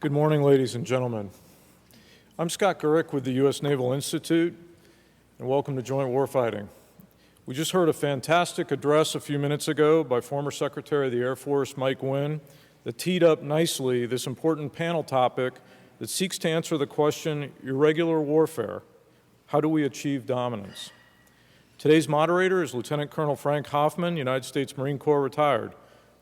Good morning, ladies and gentlemen. I'm Scott Gurick with the U.S. Naval Institute, and welcome to Joint Warfighting. We just heard a fantastic address a few minutes ago by former Secretary of the Air Force Mike Wynn that teed up nicely this important panel topic that seeks to answer the question, irregular warfare, how do we achieve dominance? Today's moderator is Lieutenant Colonel Frank Hoffman, United States Marine Corps retired,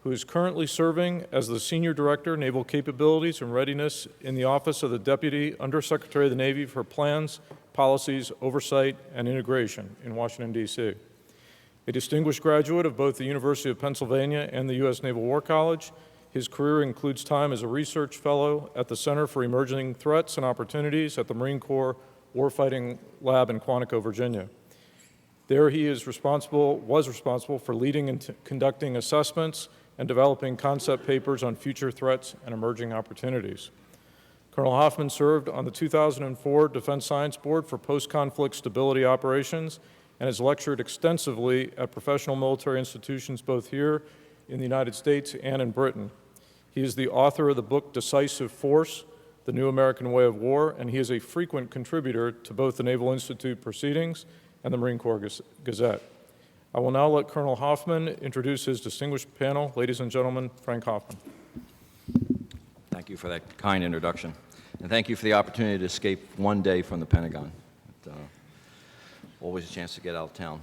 who is currently serving as the Senior Director, Naval Capabilities and Readiness in the Office of the Deputy Undersecretary of the Navy for Plans, Policies, Oversight, and Integration in Washington, D.C. A distinguished graduate of both the University of Pennsylvania and the U.S. Naval War College, his career includes time as a research fellow at the Center for Emerging Threats and Opportunities at the Marine Corps Warfighting Lab in Quantico, Virginia. There he was responsible for leading and conducting assessments and developing concept papers on future threats and emerging opportunities. Colonel Hoffman served on the 2004 Defense Science Board for Post-Conflict Stability Operations and has lectured extensively at professional military institutions both here in the United States and in Britain. He is the author of the book Decisive Force, The New American Way of War, and he is a frequent contributor to both the Naval Institute Proceedings and the Marine Corps Gazette. I will now let Colonel Hoffman introduce his distinguished panel. Ladies and gentlemen, Frank Hoffman. Thank you for that kind introduction. And thank you for the opportunity to escape one day from the Pentagon. Always a chance to get out of town.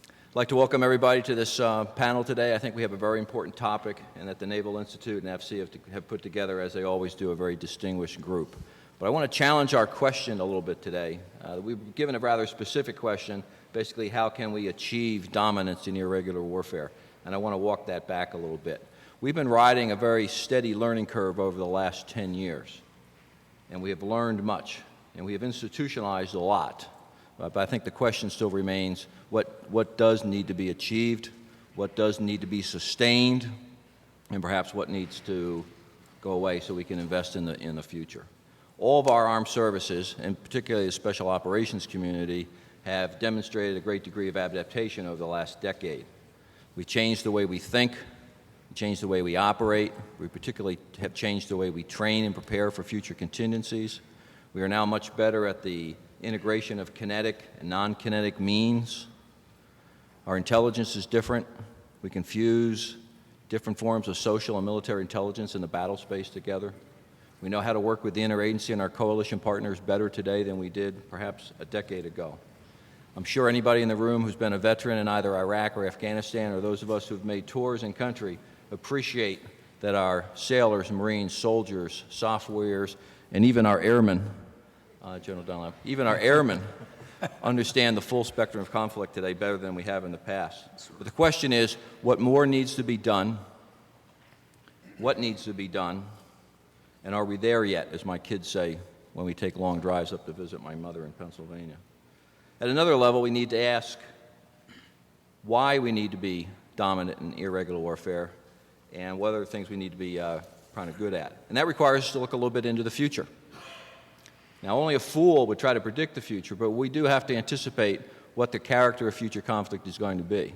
I'd like to welcome everybody to this panel today. I think we have a very important topic, and that the Naval Institute and AFCEA have put together, as they always do, a very distinguished group. But I want to challenge our question a little bit today. We've given a rather specific question, basically how can we achieve dominance in irregular warfare? And I want to walk that back a little bit. We've been riding a very steady learning curve over the last 10 years, and we have learned much, and we have institutionalized a lot. But I think the question still remains, what does need to be achieved, what does need to be sustained, and perhaps what needs to go away so we can invest in the future. All of our armed services, and particularly the special operations community, have demonstrated a great degree of adaptation over the last decade. We changed the way we think, we changed the way we operate, we particularly have changed the way we train and prepare for future contingencies. We are now much better at the integration of kinetic and non-kinetic means. Our intelligence is different. We can fuse different forms of social and military intelligence in the battle space together. We know how to work with the interagency and our coalition partners better today than we did perhaps a decade ago. I'm sure anybody in the room who's been a veteran in either Iraq or Afghanistan, or those of us who've made tours in country, appreciate that our sailors, Marines, soldiers, softwares, and even our airmen, General Dunlap, even our airmen understand the full spectrum of conflict today better than we have in the past. But the question is, what more needs to be done? What needs to be done? And are we there yet, as my kids say when we take long drives up to visit my mother in Pennsylvania? At another level, we need to ask why we need to be dominant in irregular warfare and what other things we need to be kind of good at. And that requires us to look a little bit into the future. Now, only a fool would try to predict the future, but we do have to anticipate what the character of future conflict is going to be.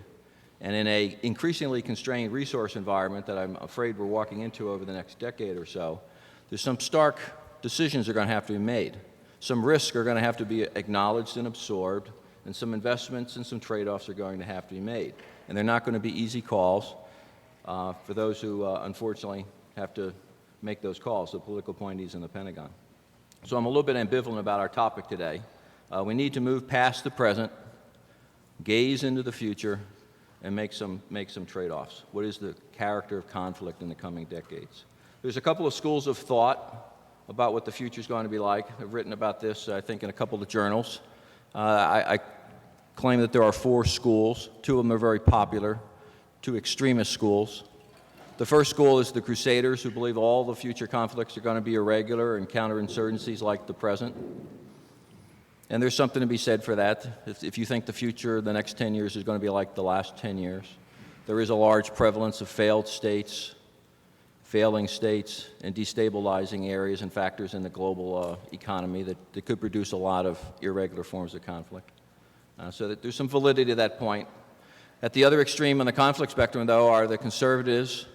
And in an increasingly constrained resource environment that I'm afraid we're walking into over the next decade or so, there's some stark decisions that are going to have to be made. Some risks are going to have to be acknowledged and absorbed, and some investments and some trade-offs are going to have to be made. And they're not going to be easy calls for those who, unfortunately, have to make those calls, the political appointees in the Pentagon. So I'm a little bit ambivalent about our topic today. We need to move past the present, gaze into the future, and make some trade-offs. What is the character of conflict in the coming decades? There's a couple of schools of thought about what the future is going to be like. I've written about this, I think, in a couple of journals. I claim that there are 4 schools. 2 of them are very popular, 2 extremist schools. The first school is the Crusaders, who believe all the future conflicts are going to be irregular and counterinsurgencies like the present. And there's something to be said for that. If you think the future, the next 10 years is going to be like the last 10 years. There is a large prevalence of failed states, failing states, and destabilizing areas and factors in the global economy that could produce a lot of irregular forms of conflict. So that there's some validity to that point. At the other extreme on the conflict spectrum, though, are the conservatives,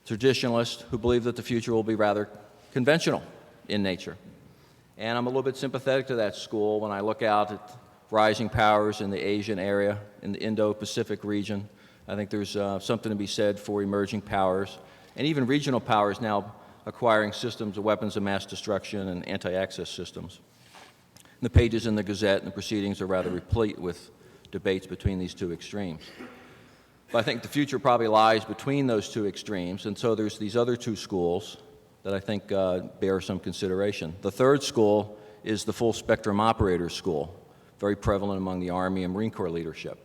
traditionalists, who believe that the future will be rather conventional in nature. And I'm a little bit sympathetic to that school when I look out at rising powers in the Asian area, in the Indo-Pacific region. I think there's something to be said for emerging powers, and even regional powers now acquiring systems of weapons of mass destruction and anti-access systems. The pages in the Gazette and the proceedings are rather replete with debates between these two extremes. But I think the future probably lies between those two extremes, and so there's these other two schools that I think bear some consideration. The third school is the full spectrum operator school, very prevalent among the Army and Marine Corps leadership.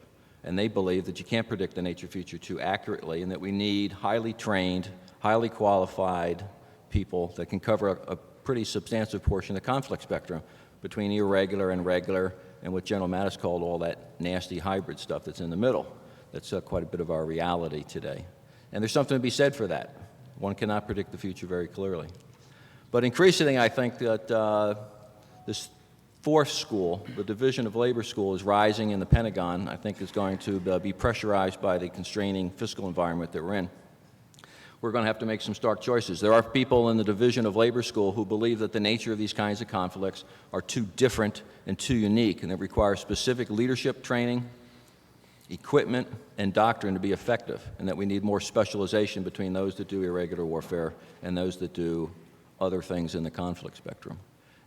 And they believe that you can't predict the nature future too accurately and that we need highly trained, highly qualified people that can cover a pretty substantive portion of the conflict spectrum between irregular and regular and what General Mattis called all that nasty hybrid stuff that's in the middle. That's quite a bit of our reality today. And there's something to be said for that. One cannot predict the future very clearly. But increasingly, I think that this fourth school, the Division of Labor School, is rising in the Pentagon. I think is going to be pressurized by the constraining fiscal environment that we're in. We're going to have to make some stark choices. There are people in the Division of Labor School who believe that the nature of these kinds of conflicts are too different and too unique, and that require specific leadership training, equipment, and doctrine to be effective, and that we need more specialization between those that do irregular warfare and those that do other things in the conflict spectrum.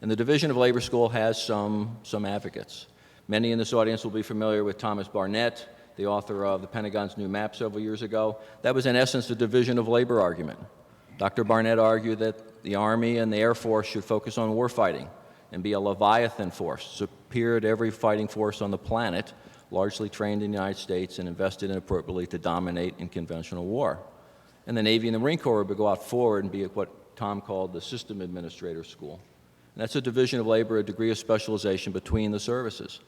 And the Division of Labor School has some advocates. Many in this audience will be familiar with Thomas Barnett, the author of the Pentagon's new map several years ago. That was, in essence, the division of labor argument. Dr. Barnett argued that the Army and the Air Force should focus on warfighting and be a Leviathan force, superior to every fighting force on the planet, largely trained in the United States and invested in appropriately to dominate in conventional war. And the Navy and the Marine Corps would go out forward and be at what Tom called the System Administrator School. And that's a division of labor, a degree of specialization between the services.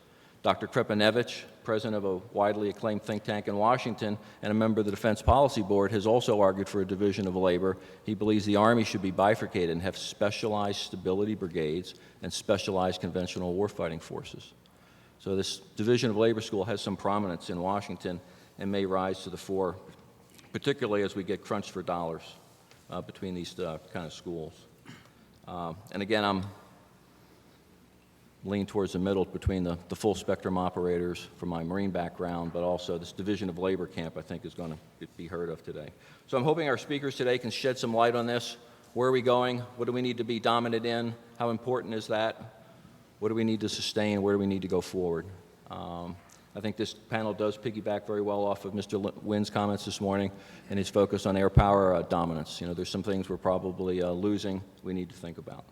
Dr. Krepanevich, president of a widely acclaimed think tank in Washington and a member of the Defense Policy Board, has also argued for a division of labor. He believes the Army should be bifurcated and have specialized stability brigades and specialized conventional warfighting forces. So this division of labor school has some prominence in Washington and may rise to the fore, particularly as we get crunched for dollars between these kind of schools. And again, I'm lean towards the middle between the full spectrum operators from my Marine background, but also this division of labor camp I think is going to be heard of today. So I'm hoping our speakers today can shed some light on this. Where are we going? What do we need to be dominant in? How important is that? What do we need to sustain? Where do we need to go forward? I think this panel does piggyback very well off of Mr. Wynn's comments this morning and his focus on air power dominance. You know, there's some things we're probably losing we need to think about.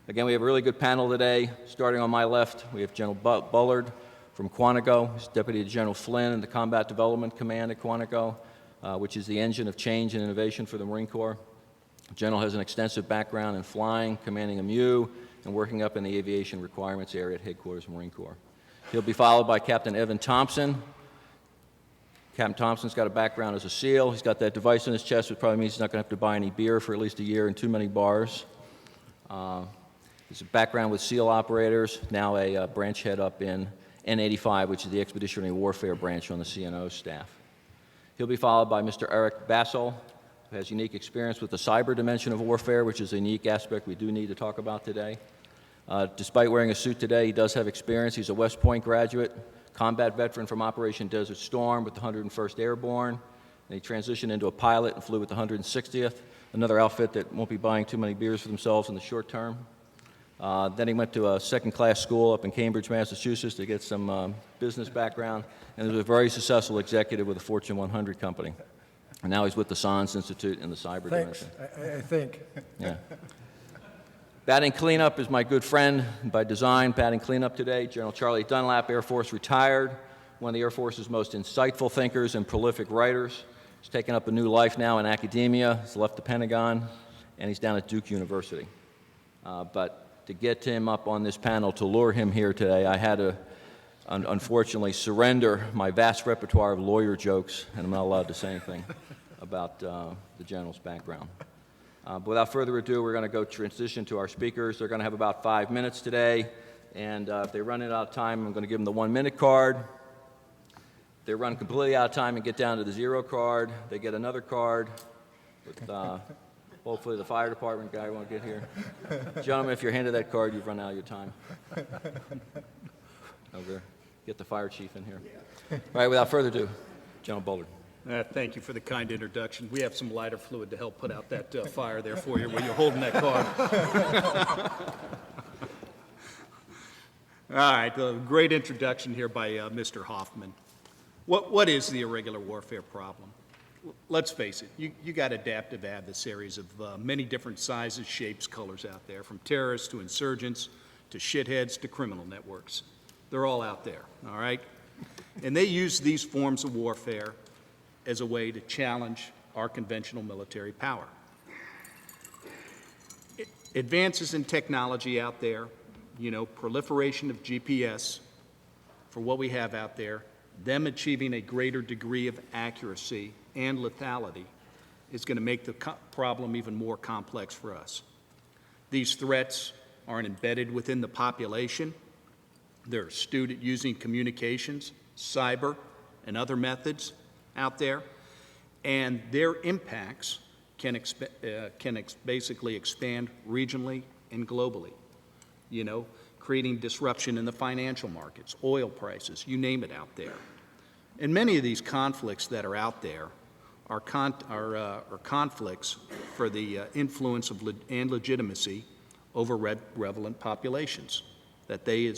Again, we have a really good panel today. Starting on my left, we have General Bullard from Quantico. He's Deputy to General Flynn in the Combat Development Command at Quantico, which is the engine of change and innovation for the Marine Corps. The General has an extensive background in flying, commanding a MU, and working up in the aviation requirements area at Headquarters Marine Corps. He'll be followed by Captain Evin Thompson. Captain Thompson's got a background as a SEAL. He's got that device in his chest, which probably means he's not going to have to buy any beer for at least a year and too many bars. He's a background with SEAL operators, now a branch head up in N85, which is the Expeditionary Warfare branch on the CNO staff. He'll be followed by Mr. Eric Bassel, who has unique experience with the cyber dimension of warfare, which is a unique aspect we do need to talk about today. Despite wearing a suit today, he does have experience. He's a West Point graduate, combat veteran from Operation Desert Storm with the 101st Airborne, and he transitioned into a pilot and flew with the 160th, another outfit that won't be buying too many beers for themselves in the short term. Then he went to a second-class school up in Cambridge, Massachusetts to get some business background, and was a very successful executive with a Fortune 100 company. And now he's with the SANS Institute in the cyber dimension. I think. Yeah. Batting cleanup is my good friend by design. Batting cleanup today, General Charlie Dunlap, Air Force retired, one of the Air Force's most insightful thinkers and prolific writers. He's taken up a new life now in academia. He's left the Pentagon, and he's down at Duke University. But to get him up on this panel, to lure him here today, I had to, unfortunately, surrender my vast repertoire of lawyer jokes, and I'm not allowed to say anything about the General's background. But without further ado, we're going to go transition to our speakers. They're going to have about 5 minutes today, and if they run out of time, I'm going to give them the 1-minute card. If they run completely out of time and get down to the 0 card, they get another card with Hopefully the fire department guy won't get here. Gentlemen, if you're handed that card, you've run out of your time. Over. Get the fire chief in here. All right, without further ado, General Bullard. Thank you for the kind introduction. We have some lighter fluid to help put out that fire there for you while you're holding that card. All right, a great introduction here by Mr. Hoffman. What is the irregular warfare problem? Let's face it, you got adaptive adversaries of many different sizes, shapes, colors out there, from terrorists to insurgents to shitheads to criminal networks. They're all out there, all right? And they use these forms of warfare as a way to challenge our conventional military power. Advances in technology out there, proliferation of GPS for what we have out there, them achieving a greater degree of accuracy and lethality is going to make the problem even more complex for us. These threats are embedded within the population. They're astute at using communications, cyber, and other methods out there, and their impacts can basically expand regionally and globally, creating disruption in the financial markets, oil prices, you name it out there. And many of these conflicts that are out there are conflicts for the influence of and legitimacy over relevant populations, that they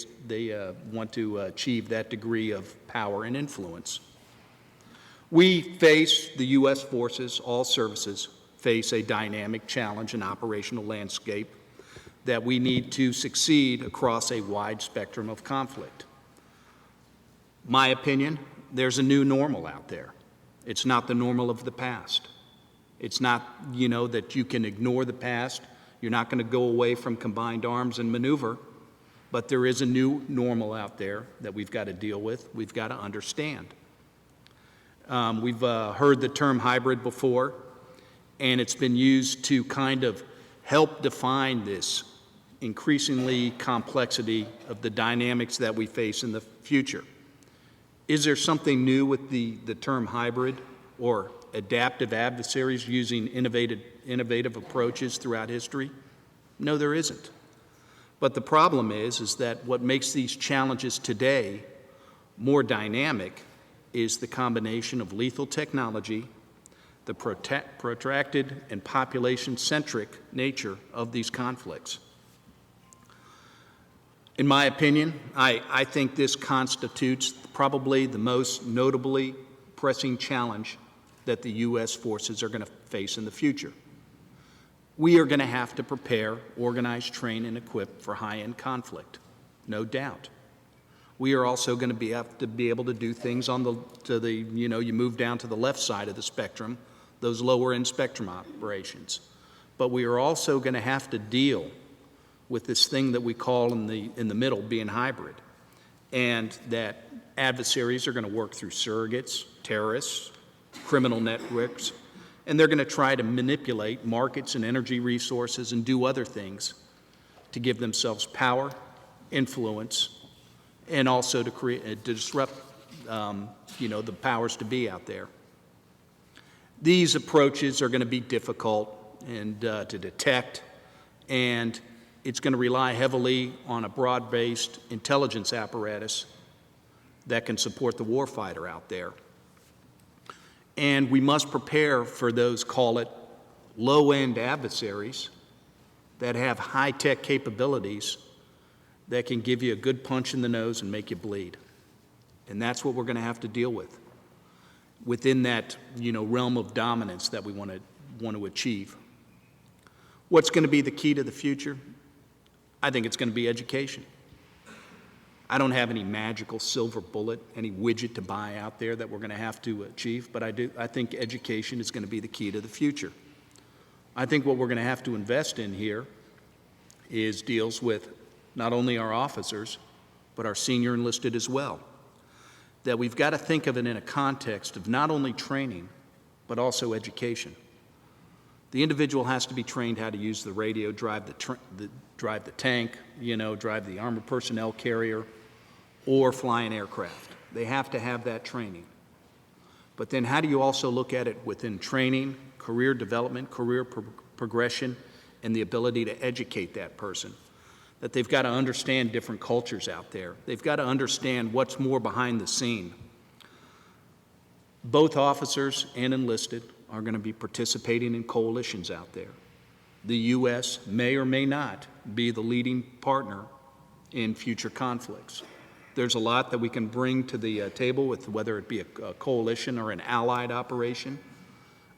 want to achieve that degree of power and influence. We face, the U.S. forces, all services, face a dynamic challenge and operational landscape that we need to succeed across a wide spectrum of conflict. My opinion, there's a new normal out there. It's not the normal of the past. It's not, that you can ignore the past. You're not going to go away from combined arms and maneuver, but there is a new normal out there that we've got to deal with, we've got to understand. We've heard the term hybrid before, and it's been used to kind of help define this increasingly complexity of the dynamics that we face in the future. Is there something new with the term hybrid or adaptive adversaries using innovative approaches throughout history? No, there isn't. But the problem is that what makes these challenges today more dynamic is the combination of lethal technology, the protracted and population-centric nature of these conflicts. In my opinion, I think this constitutes probably the most notably pressing challenge that the U.S. forces are going to face in the future. We are going to have to prepare, organize, train, and equip for high-end conflict, no doubt. We are also going to have to be able to do things you move down to the left side of the spectrum, those lower-end spectrum operations. But we are also going to have to deal with this thing that we call in the middle being hybrid, and that adversaries are going to work through surrogates, terrorists, criminal networks, and they're going to try to manipulate markets and energy resources and do other things to give themselves power, influence, and also to disrupt the powers to be out there. These approaches are going to be difficult and to detect, and it's going to rely heavily on a broad-based intelligence apparatus that can support the warfighter out there. And we must prepare for those, call it, low-end adversaries that have high-tech capabilities that can give you a good punch in the nose and make you bleed. And that's what we're going to have to deal with within that, realm of dominance that we want to achieve. What's going to be the key to the future? I think it's going to be education. I don't have any magical silver bullet, any widget to buy out there that we're going to have to achieve, but I think education is going to be the key to the future. I think what we're going to have to invest in here deals with not only our officers, but our senior enlisted as well. That we've got to think of it in a context of not only training, but also education. The individual has to be trained how to use the radio, drive the tank, drive the armored personnel carrier, or fly an aircraft. They have to have that training. But then how do you also look at it within training, career development, career progression and the ability to educate that person. That they've got to understand different cultures out there. They've got to understand what's more behind the scene. Both officers and enlisted are going to be participating in coalitions out there. The U.S. may or may not be the leading partner in future conflicts. There's a lot that we can bring to the table with whether it be a coalition or an allied operation,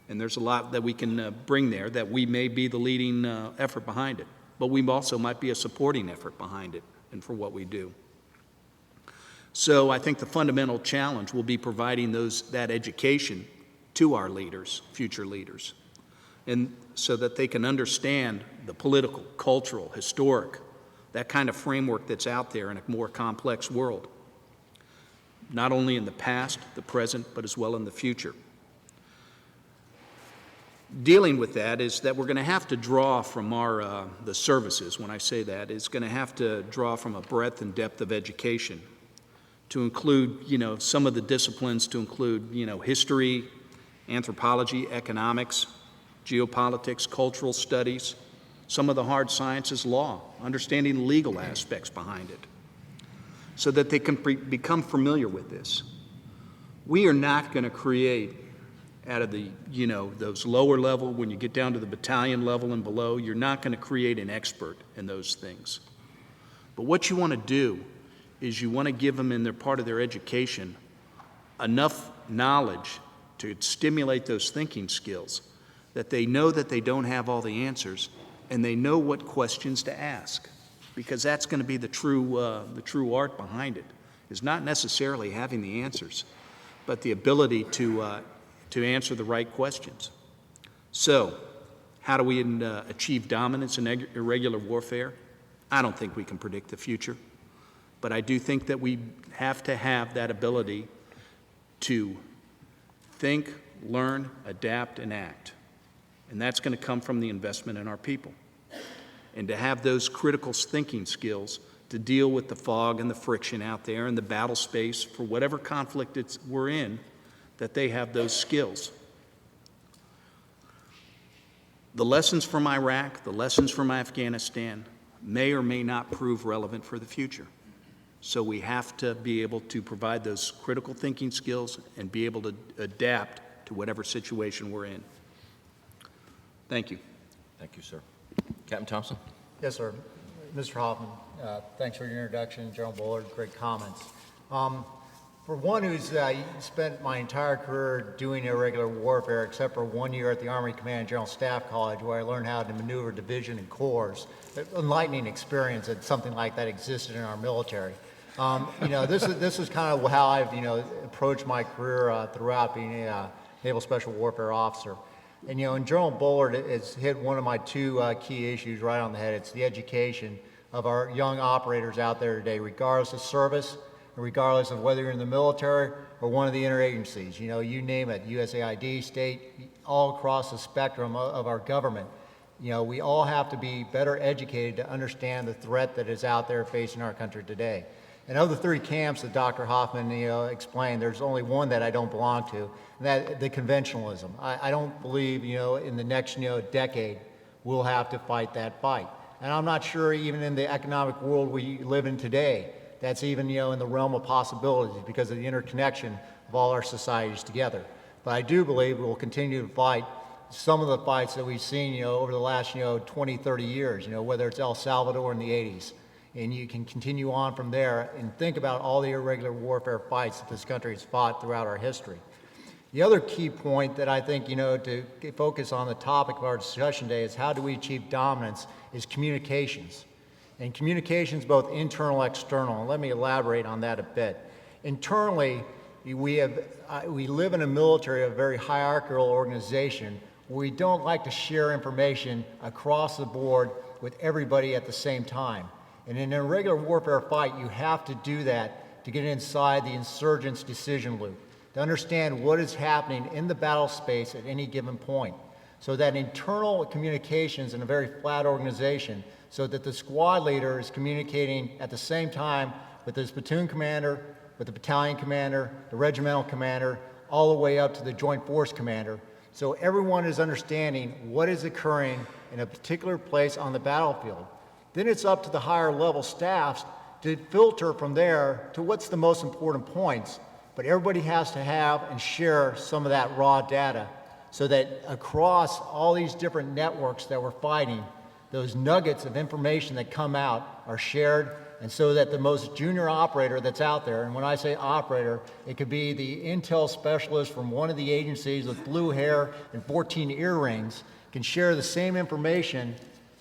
and there's a lot that we can bring there that we may be the leading effort behind it, but we also might be a supporting effort behind it and for what we do. So I think the fundamental challenge will be providing that education to our leaders, future leaders, and so that they can understand the political, cultural, historic, that kind of framework that's out there in a more complex world, not only in the past, the present, but as well in the future. Dealing with that is that we're going to have to draw from the services, when I say that, is going to have to draw from a breadth and depth of education to include, some of the disciplines to include, history, anthropology, economics, geopolitics, cultural studies, some of the hard sciences, law, understanding legal aspects behind it, so that they can become familiar with this. We are not going to create out of the, those lower level, when you get down to the battalion level and below, you're not going to create an expert in those things. But what you want to do is you want to give them in their part of their education enough knowledge to stimulate those thinking skills that they know that they don't have all the answers and they know what questions to ask, because that's going to be the true art behind it, is not necessarily having the answers, but the ability to answer the right questions. So, how do we achieve dominance in irregular warfare? I don't think we can predict the future, but I do think that we have to have that ability to think, learn, adapt, and act. And that's going to come from the investment in our people. And to have those critical thinking skills to deal with the fog and the friction out there in the battle space for whatever conflict we're in, that they have those skills. The lessons from Iraq, the lessons from Afghanistan may or may not prove relevant for the future. So we have to be able to provide those critical thinking skills and be able to adapt to whatever situation we're in. Thank you. Thank you, sir. Captain Thompson? Yes, sir. Mr. Hoffman, thanks for your introduction. General Bullard, great comments. For one who's spent my entire career doing irregular warfare, except for 1 year at the Army Command and General Staff College, where I learned how to maneuver division and corps, enlightening experience that something like that existed in our military. This is kind of how I've approached my career throughout being a Naval Special Warfare officer. And and General Bullard has hit one of my two key issues right on the head. It's the education of our young operators out there today, regardless of service, and regardless of whether you're in the military or one of the interagencies. You name it, USAID, state, all across the spectrum of our government. We all have to be better educated to understand the threat that is out there facing our country today. And of the 3 camps that Dr. Hoffman explained, there's only one that I don't belong to, and that the conventionalism. I don't believe in the next decade we'll have to fight that fight. And I'm not sure even in the economic world we live in today that's even in the realm of possibilities because of the interconnection of all our societies together. But I do believe we'll continue to fight some of the fights that we've seen over the last 20, 30 years, whether it's El Salvador in the 80s. And you can continue on from there and think about all the irregular warfare fights that this country has fought throughout our history. The other key point that I think, to focus on the topic of our discussion today is how do we achieve dominance is communications. And communications both internal and external. And let me elaborate on that a bit. Internally, we live in a military, a very hierarchical organization, where we don't like to share information across the board with everybody at the same time. And in an irregular warfare fight, you have to do that to get inside the insurgent's decision loop, to understand what is happening in the battle space at any given point. So that internal communications in a very flat organization, so that the squad leader is communicating at the same time with his platoon commander, with the battalion commander, the regimental commander, all the way up to the joint force commander, So everyone is understanding what is occurring in a particular place on the battlefield. Then it's up to the higher level staffs to filter from there to what's the most important points. But everybody has to have and share some of that raw data so that across all these different networks that we're fighting, those nuggets of information that come out are shared, and so that the most junior operator that's out there, and when I say operator, it could be the intel specialist from one of the agencies with blue hair and 14 earrings, can share the same information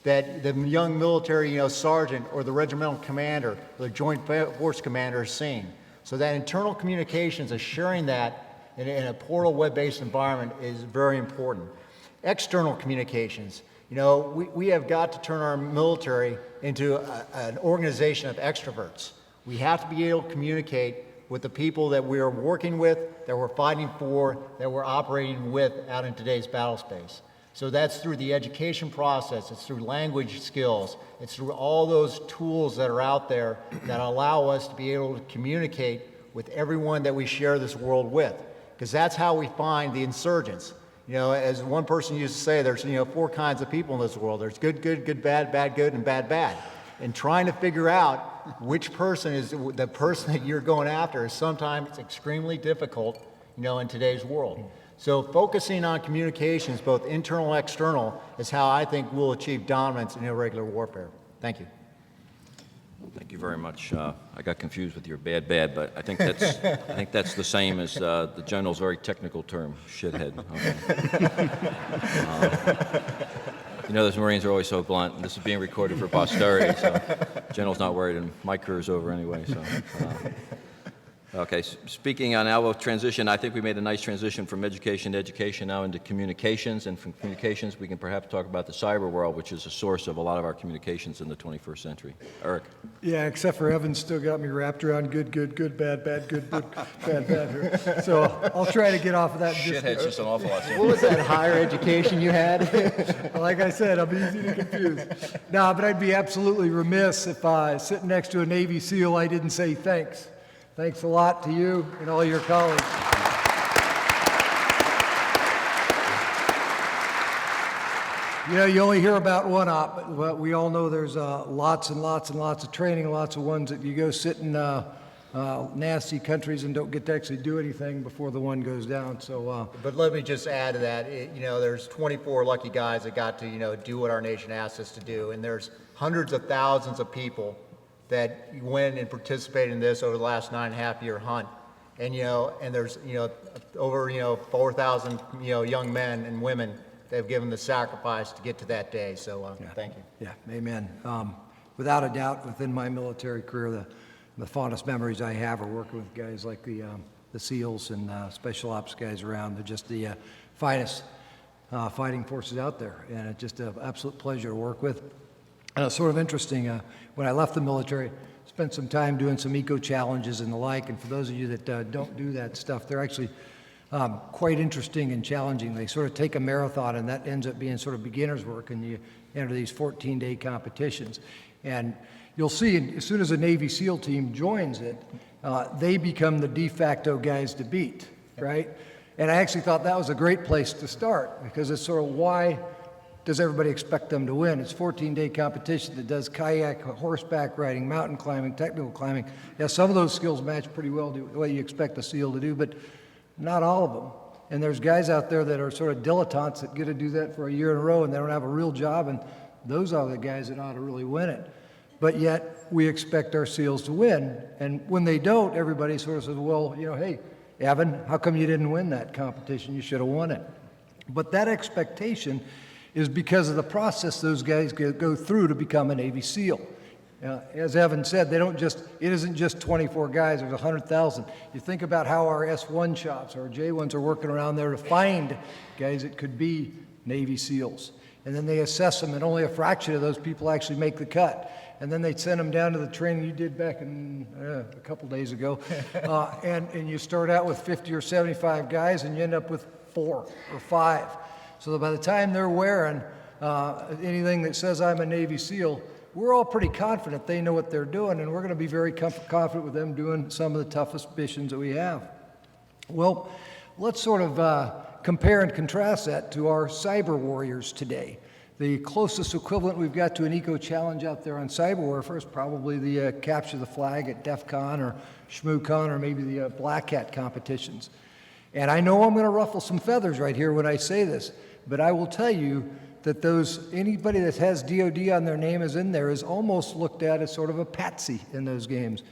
that the young military sergeant or the regimental commander or the joint force commander is seeing. So that internal communications of sharing that in a portal web-based environment is very important. External communications. We have got to turn our military into an organization of extroverts. We have to be able to communicate with the people that we are working with, that we're fighting for, that we're operating with out in today's battle space. So that's through the education process, it's through language skills, it's through all those tools that are out there that allow us to be able to communicate with everyone that we share this world with. Because that's how we find the insurgents. As one person used to say, there's 4 kinds of people in this world. There's good, good, good, bad, bad, good, and bad, bad. And trying to figure out which person is the person that you're going after is sometimes extremely difficult, in today's world. So focusing on communications, both internal and external, is how I think we'll achieve dominance in irregular warfare. Thank you. Thank you very much. I got confused with your bad, but I think that's the same as the general's very technical term, shithead. Okay. Those Marines are always so blunt, and this is being recorded for posterity, so general's not worried, and my career's over anyway. So. Okay, speaking on now of transition, I think we made a nice transition from education to education now into communications, and from communications we can perhaps talk about the cyber world, which is a source of a lot of our communications in the 21st century. Eric? Yeah, except for Evin still got me wrapped around good, good, good, bad, bad, good, good, bad, bad here. So I'll try to get off of that. Shithead's just an awful lot. What was that higher education you had? Like I said, I'm easy to confuse. No, but I'd be absolutely remiss if sitting next to a Navy SEAL I didn't say thanks. Thanks a lot to you and all your colleagues. You only hear about one op, but we all know there's lots and lots and lots of training, lots of ones that you go sit in nasty countries and don't get to actually do anything before the one goes down. So, but let me just add to that. There's 24 lucky guys that got to do what our nation asked us to do, and there's hundreds of thousands of people that went and participated in this over the last 9.5-year hunt, and there's over 4,000 young men and women that have given the sacrifice to get to that day. So thank you. Yeah, amen. Without a doubt, within my military career, the fondest memories I have are working with guys like the SEALs and special ops guys around. They're just the finest fighting forces out there, and it's just an absolute pleasure to work with. And it's sort of interesting, when I left the military, spent some time doing some eco challenges and the like, and for those of you that don't do that stuff, they're actually quite interesting and challenging. They sort of take a marathon, and that ends up being sort of beginner's work, and you enter these 14-day competitions. And you'll see, as soon as a Navy SEAL team joins it, they become the de facto guys to beat, right? And I actually thought that was a great place to start, because it's sort of why does everybody expect them to win? It's a 14-day competition that does kayak, horseback riding, mountain climbing, technical climbing. Yeah, some of those skills match pretty well to what you expect a SEAL to do, but not all of them. And there's guys out there that are sort of dilettantes that get to do that for a year in a row, and they don't have a real job, and those are the guys that ought to really win it. But yet, we expect our SEALs to win, and when they don't, everybody sort of says, well, hey, Evin, how come you didn't win that competition? You should have won it. But that expectation is because of the process those guys go through to become a Navy SEAL. As Evin said, it isn't just 24 guys, there's 100,000. You think about how our S1 shops, our J1s are working around there to find guys that could be Navy SEALs. And then they assess them, and only a fraction of those people actually make the cut. And then they send them down to the training you did back in a couple days ago. And you start out with 50 or 75 guys, and you end up with 4 or 5. So that by the time they're wearing anything that says I'm a Navy SEAL, we're all pretty confident they know what they're doing, and we're going to be very confident with them doing some of the toughest missions that we have. Well, let's sort of compare and contrast that to our cyber warriors today. The closest equivalent we've got to an eco-challenge out there on cyber warfare is probably the capture the flag at DEF CON or ShmooCon or maybe the Black Hat competitions. And I know I'm going to ruffle some feathers right here when I say this, but I will tell you that anybody that has DOD on their name is in there is almost looked at as sort of a patsy in those games.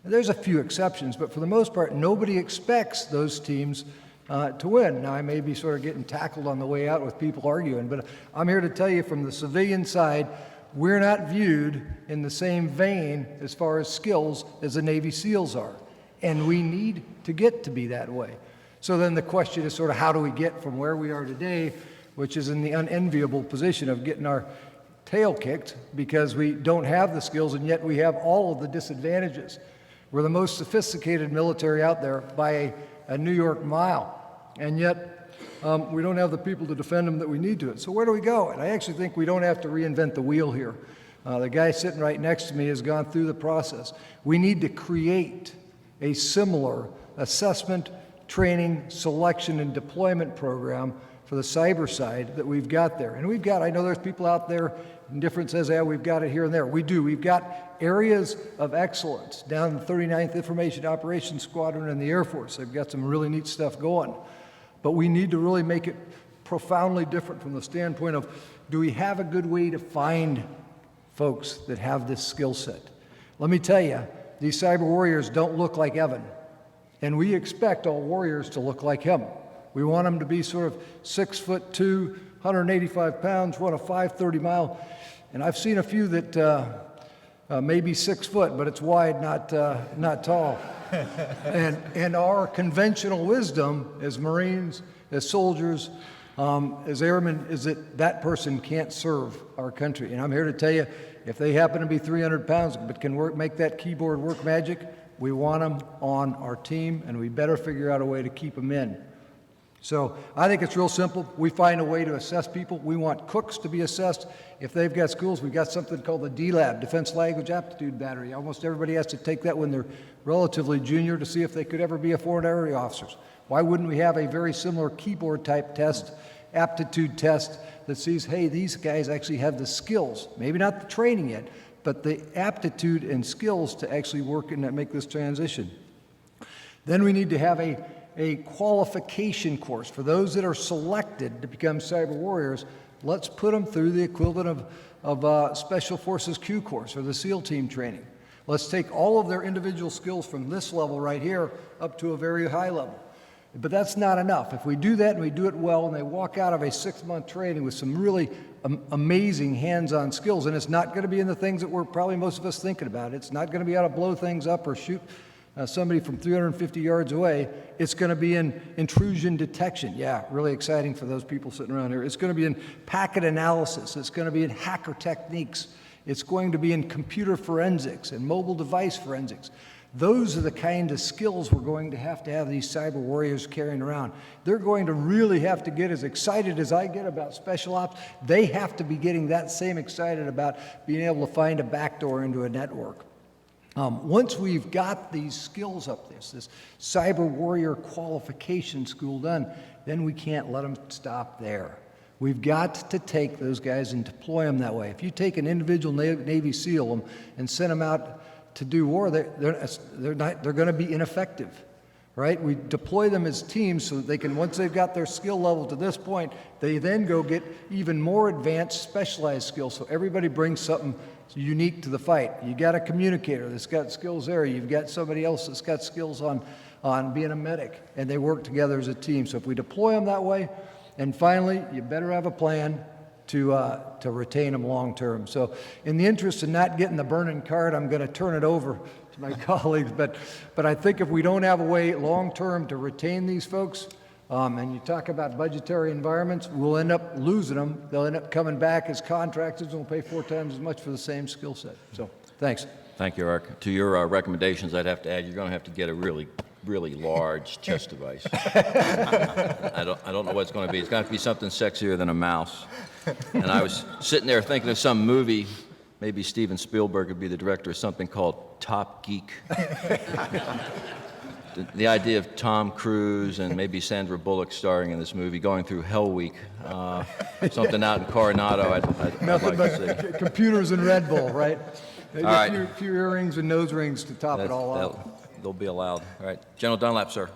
There's a few exceptions, but for the most part, nobody expects those teams to win. Now, I may be sort of getting tackled on the way out with people arguing, but I'm here to tell you from the civilian side, we're not viewed in the same vein as far as skills as the Navy SEALs are, and we need to get to be that way. So then the question is sort of how do we get from where we are today, which is in the unenviable position of getting our tail kicked because we don't have the skills and yet we have all of the disadvantages. We're the most sophisticated military out there by a New York mile, and yet we don't have the people to defend them that we need to. So where do we go? And I actually think we don't have to reinvent the wheel here. The guy sitting right next to me has gone through the process. We need to create a similar assessment, training, selection, and deployment program for the cyber side that we've got there. And I know there's people out there, and different says, yeah, we've got it here and there. We do. We've got areas of excellence down in the 39th Information Operations Squadron in the Air Force. They've got some really neat stuff going. But we need to really make it profoundly different from the standpoint of, do we have a good way to find folks that have this skill set? Let me tell you, these cyber warriors don't look like Evin. And we expect all warriors to look like him. We want them to be sort of 6'2", 185 pounds, run a 530 mile. And I've seen a few that may be 6 foot, but it's wide, not tall. and our conventional wisdom as Marines, as soldiers, as airmen, is that person can't serve our country. And I'm here to tell you, if they happen to be 300 pounds but can make that keyboard work magic, we want them on our team, and we better figure out a way to keep them in. So I think it's real simple. We find a way to assess people. We want cooks to be assessed. If they've got schools, we've got something called the DLAB, Defense Language Aptitude Battery. Almost everybody has to take that when they're relatively junior to see if they could ever be a foreign area officers. Why wouldn't we have a very similar keyboard type test, aptitude test, that sees, hey, these guys actually have the skills, maybe not the training yet, but the aptitude and skills to actually work and make this transition. Then we need to have a qualification course for those that are selected to become cyber warriors. Let's put them through the equivalent of Special Forces Q course or the SEAL team training. Let's take all of their individual skills from this level right here up to a very high level. But that's not enough. If we do that and we do it well and they walk out of a 6-month training with some really amazing hands-on skills, and it's not going to be in the things that we're probably most of us thinking about. It's not going to be how to blow things up or shoot somebody from 350 yards away. It's going to be in intrusion detection. Yeah, really exciting for those people sitting around here. It's going to be in packet analysis. It's going to be in hacker techniques. It's going to be in computer forensics and mobile device forensics. Those are the kind of skills we're going to have these cyber warriors carrying around. They're going to really have to get as excited as I get about special ops. They have to be getting that same excited about being able to find a backdoor into a network. Once we've got these skills up this cyber warrior qualification school done, then we can't let them stop there. We've got to take those guys and deploy them that way. If you take an individual Navy SEAL and send them out to do war, they're going to be ineffective, right? We deploy them as teams so that they can, once they've got their skill level to this point, they then go get even more advanced specialized skills. So everybody brings something unique to the fight. You got a communicator that's got skills there. You've got somebody else that's got skills on being a medic, and they work together as a team. So if we deploy them that way, and finally, you better have a plan to retain them long term. So in the interest of not getting the burning cart, I'm going to turn it over to my colleagues. But I think if we don't have a way long term to retain these folks, and you talk about budgetary environments, we'll end up losing them. They'll end up coming back as contractors and we'll pay 4 times as much for the same skill set. So thanks. Thank you, Eric. To your recommendations, I'd have to add, you're going to have to get a really large chest device. I don't know what it's going to be. It's going to have to be something sexier than a mouse. And I was sitting there thinking of some movie, maybe Steven Spielberg would be the director of something called Top Geek. the idea of Tom Cruise and maybe Sandra Bullock starring in this movie, going through Hell Week, something out in Coronado, I'd like to see. Computers and Red Bull, right? Maybe All right. a few earrings and nose rings to top it all off. They'll be allowed. All right. General Dunlap, sir.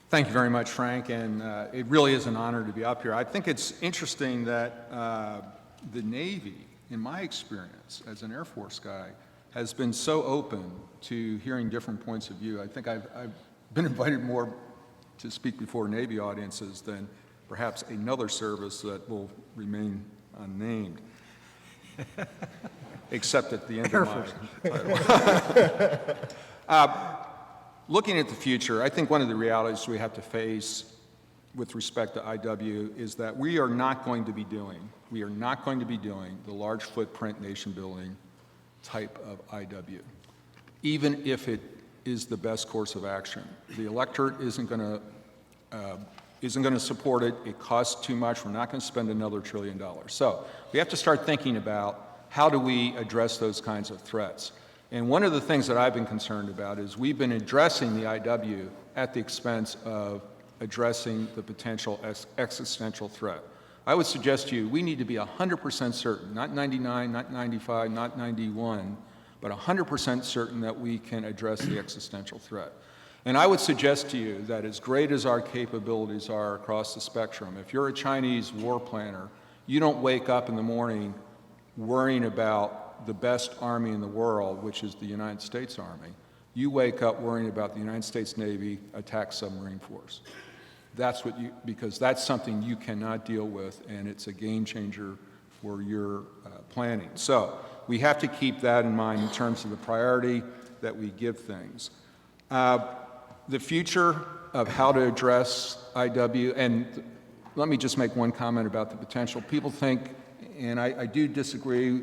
Thank you very much, Frank, and it really is an honor to be up here. I think it's interesting that the Navy, in my experience as an Air Force guy, has been so open to hearing different points of view. I think I've been invited more to speak before Navy audiences than perhaps another service that will remain unnamed, except at the end of my title. Looking at the future, I think one of the realities we have to face with respect to IW is that we are not going to be doing the large footprint nation building type of IW, even if it is the best course of action. The electorate isn't going to support it. It costs too much. We're not going to spend another $1 trillion. So we have to start thinking about how do we address those kinds of threats. And one of the things that I've been concerned about is we've been addressing the IW at the expense of addressing the potential existential threat. I would suggest to you we need to be 100% certain, not 99, not 95, not 91, but 100% certain that we can address the existential threat. And I would suggest to you that as great as our capabilities are across the spectrum, if you're a Chinese war planner, you don't wake up in the morning worrying about the best army in the world, which is the United States Army. You wake up worrying about the United States Navy attack submarine force. Because that's something you cannot deal with, and it's a game changer for your planning. So we have to keep that in mind in terms of the priority that we give things. The future of how to address IW, and let me just make one comment about the potential. People think, and I do disagree,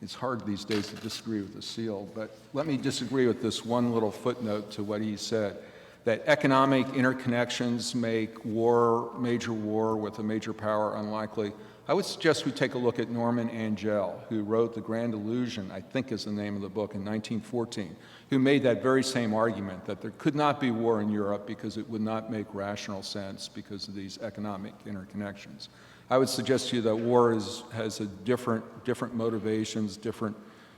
it's hard these days to disagree with the SEAL, but let me disagree with this one little footnote to what he said, that economic interconnections make major war with a major power unlikely. I would suggest we take a look at Norman Angell, who wrote The Grand Illusion, I think is the name of the book, in 1914, who made that very same argument, that there could not be war in Europe because it would not make rational sense because of these economic interconnections. I would suggest to you that war has a different motivations,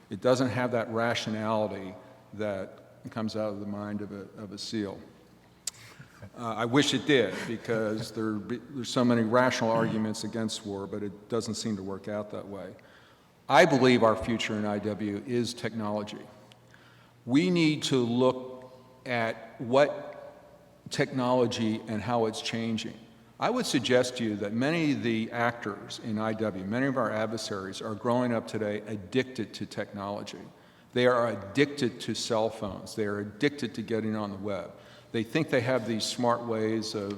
it doesn't have that rationality that comes out of the mind of a SEAL. I wish it did, because there's so many rational arguments against war, but it doesn't seem to work out that way. I believe our future in IW is technology. We need to look at what technology and how it's changing. I would suggest to you that many of the actors in IW, many of our adversaries, are growing up today addicted to technology. They are addicted to cell phones. They are addicted to getting on the web. They think they have these smart ways of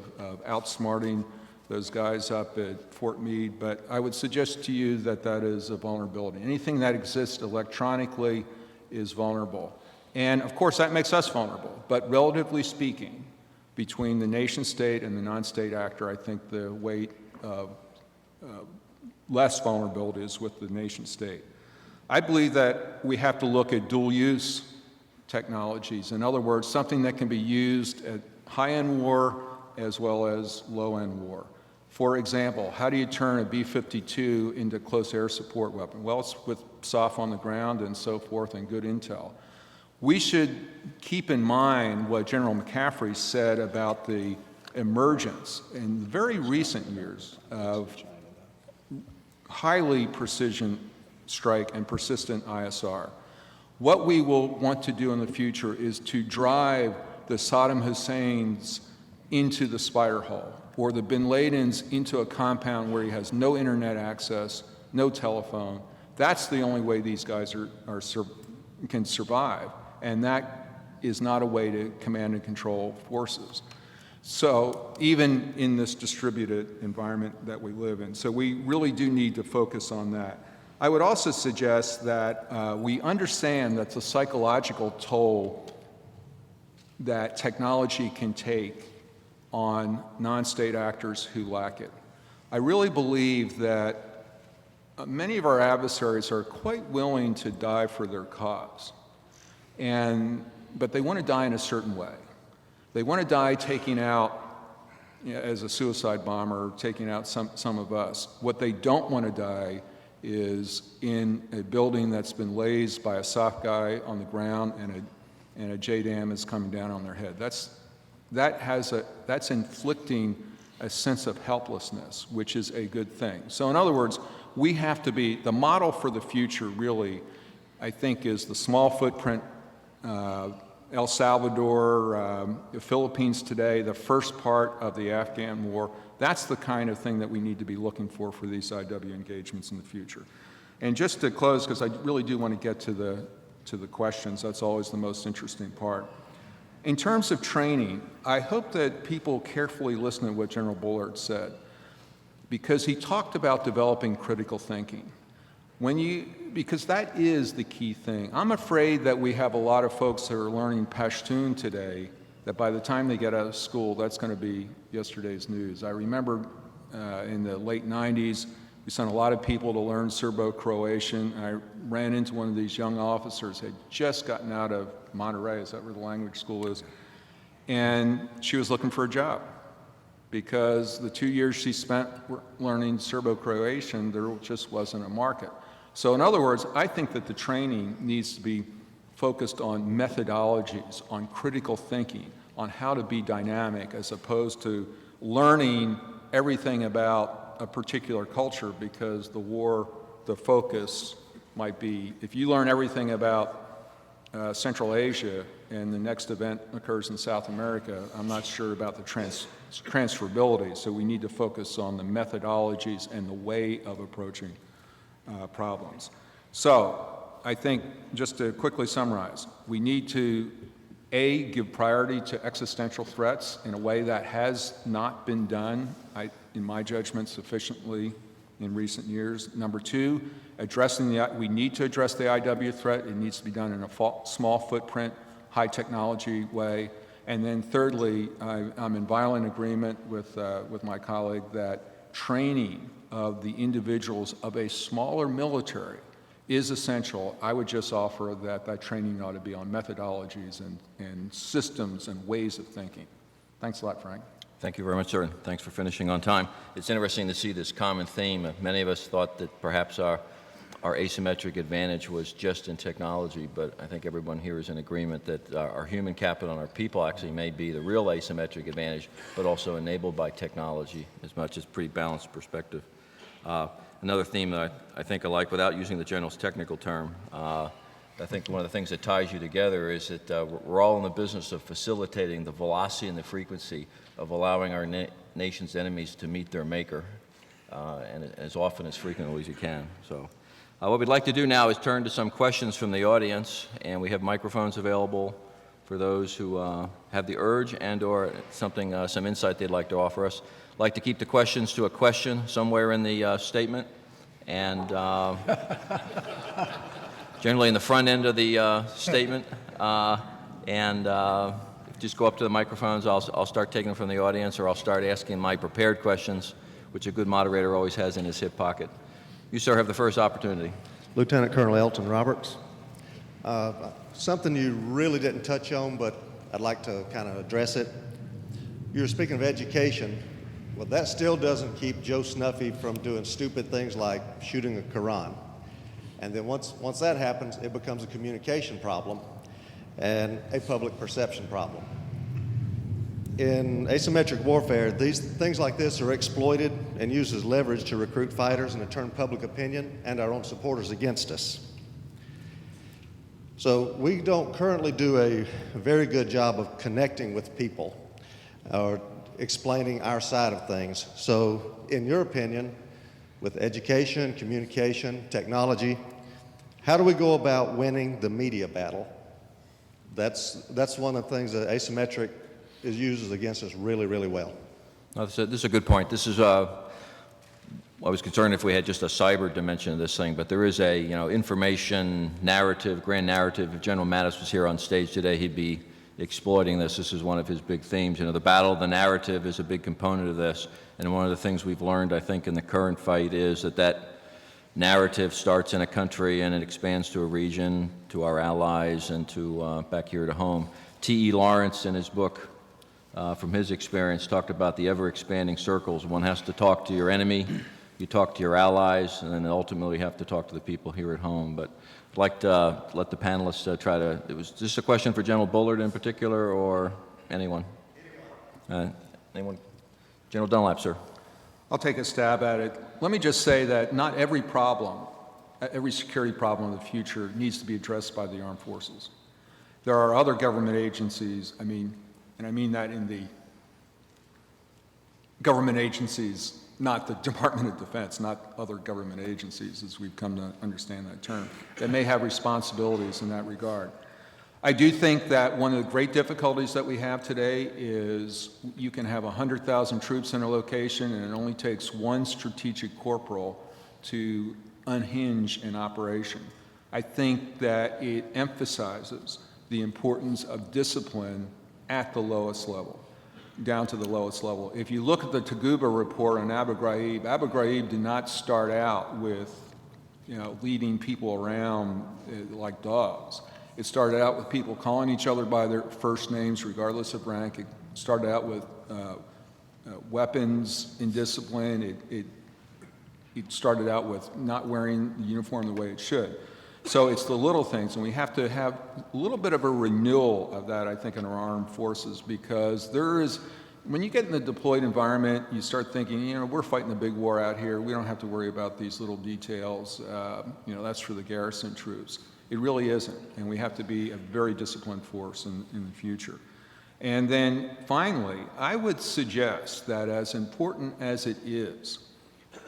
outsmarting those guys up at Fort Meade, but I would suggest to you that that is a vulnerability. Anything that exists electronically is vulnerable. And of course, that makes us vulnerable, but relatively speaking, between the nation state and the non-state actor, I think the weight of less vulnerability is with the nation state. I believe that we have to look at dual-use technologies. In other words, something that can be used at high-end war as well as low-end war. For example, how do you turn a B-52 into close air support weapon? Well, it's with SOF on the ground and so forth and good intel. We should keep in mind what General McCaffrey said about the emergence in very recent years of highly precision strike and persistent ISR. What we will want to do in the future is to drive the Saddam Husseins into the spider hole, or the bin Ladens into a compound where he has no internet access, no telephone. That's the only way these guys can survive, and that is not a way to command and control forces. So even in this distributed environment that we live in. So we really do need to focus on that. I would also suggest that we understand that the psychological toll that technology can take on non-state actors who lack it. I really believe that many of our adversaries are quite willing to die for their cause, but they want to die in a certain way. They want to die taking out, as a suicide bomber, taking out some of us. What they don't want to die is in a building that's been lazed by a soft guy on the ground and a JDAM is coming down on their head. That's inflicting a sense of helplessness, which is a good thing. So in other words, we have to be, the model for the future really, I think, is the small footprint, El Salvador, the Philippines today, the first part of the Afghan war. That's the kind of thing that we need to be looking for these IW engagements in the future. And just to close, because I really do want to get to the questions, that's always the most interesting part. In terms of training, I hope that people carefully listen to what General Bullard said, because he talked about developing critical thinking. Because that is the key thing. I'm afraid that we have a lot of folks that are learning Pashtun today, that by the time they get out of school, that's going to be yesterday's news. I remember in the late 90s, we sent a lot of people to learn Serbo-Croatian. I ran into one of these young officers who had just gotten out of Monterey, is that where the language school is? And she was looking for a job because the 2 years she spent learning Serbo-Croatian, there just wasn't a market. So in other words, I think that the training needs to be focused on methodologies, on critical thinking, on how to be dynamic, as opposed to learning everything about a particular culture, because the focus might be, if you learn everything about Central Asia and the next event occurs in South America, I'm not sure about the transferability. So we need to focus on the methodologies and the way of approaching problems. So I think, just to quickly summarize, we need to, A, give priority to existential threats in a way that has not been done, in my judgment, sufficiently in recent years. Number two, we need to address the IW threat. It needs to be done in a small footprint, high technology way. And then thirdly, I'm in violent agreement with my colleague that training of the individuals of a smaller military is essential. I would just offer that training ought to be on methodologies and systems and ways of thinking. Thanks a lot, Frank. Thank you very much, sir, and thanks for finishing on time. It's interesting to see this common theme. Many of us thought that perhaps our asymmetric advantage was just in technology, but I think everyone here is in agreement that our human capital and our people actually may be the real asymmetric advantage, but also enabled by technology, as much as pretty balanced perspective. Another theme that I think I like, without using the general's technical term, I think one of the things that ties you together is that we're all in the business of facilitating the velocity and the frequency of allowing our nation's enemies to meet their maker, and as often as frequently as you can. So what we'd like to do now is turn to some questions from the audience, and we have microphones available for those who have the urge and or something, some insight they'd like to offer us. I'd like to keep the questions to a question somewhere in the statement, and generally in the front end of the statement, and just go up to the microphones. I'll start taking them from the audience, or I'll start asking my prepared questions, which a good moderator always has in his hip pocket. You, sir, have the first opportunity. Lieutenant Colonel Elton Roberts. Something you really didn't touch on, but I'd like to kind of address it. You were speaking of education. Well, that still doesn't keep Joe Snuffy from doing stupid things like shooting a Quran. And then once that happens, it becomes a communication problem and a public perception problem. In asymmetric warfare, these things like this are exploited and used as leverage to recruit fighters and to turn public opinion and our own supporters against us. So we don't currently do a very good job of connecting with people or explaining our side of things. So in your opinion, with education, communication, technology, how do we go about winning the media battle? That's one of the things that asymmetric is used against us really, really well. No, this is a good point. This is I was concerned if we had just a cyber dimension of this thing, but there is a information narrative, grand narrative. If General Mattis was here on stage today, he'd be exploiting this. This is one of his big themes. The battle of the narrative is a big component of this, and one of the things we've learned, I think, in the current fight is that narrative starts in a country and it expands to a region, to our allies, and to back here to home. T.E. Lawrence, in his book from his experience, talked about the ever-expanding circles. One has to talk to your enemy, you talk to your allies, and then ultimately you have to talk to the people here at home. But I'd like to let the panelists try to, was this a question for General Bullard in particular, or anyone? Anyone? General Dunlap, sir. I'll take a stab at it. Let me just say that not every problem, every security problem of the future needs to be addressed by the armed forces. There are other government agencies, and I mean that in the government agencies, not the Department of Defense, not other government agencies, as we've come to understand that term, that may have responsibilities in that regard. I do think that one of the great difficulties that we have today is you can have 100,000 troops in a location, and it only takes one strategic corporal to unhinge an operation. I think that it emphasizes the importance of discipline at the lowest level, down to the lowest level. If you look at the Taguba report on Abu Ghraib did not start out with, leading people around like dogs. It started out with people calling each other by their first names, regardless of rank. It started out with weapons in discipline. It started out with not wearing the uniform the way it should. So it's the little things, and we have to have a little bit of a renewal of that, I think, in our armed forces, because when you get in the deployed environment, you start thinking, we're fighting the big war out here. We don't have to worry about these little details. That's for the garrison troops. It really isn't, and we have to be a very disciplined force in the future. And then finally, I would suggest that as important as it is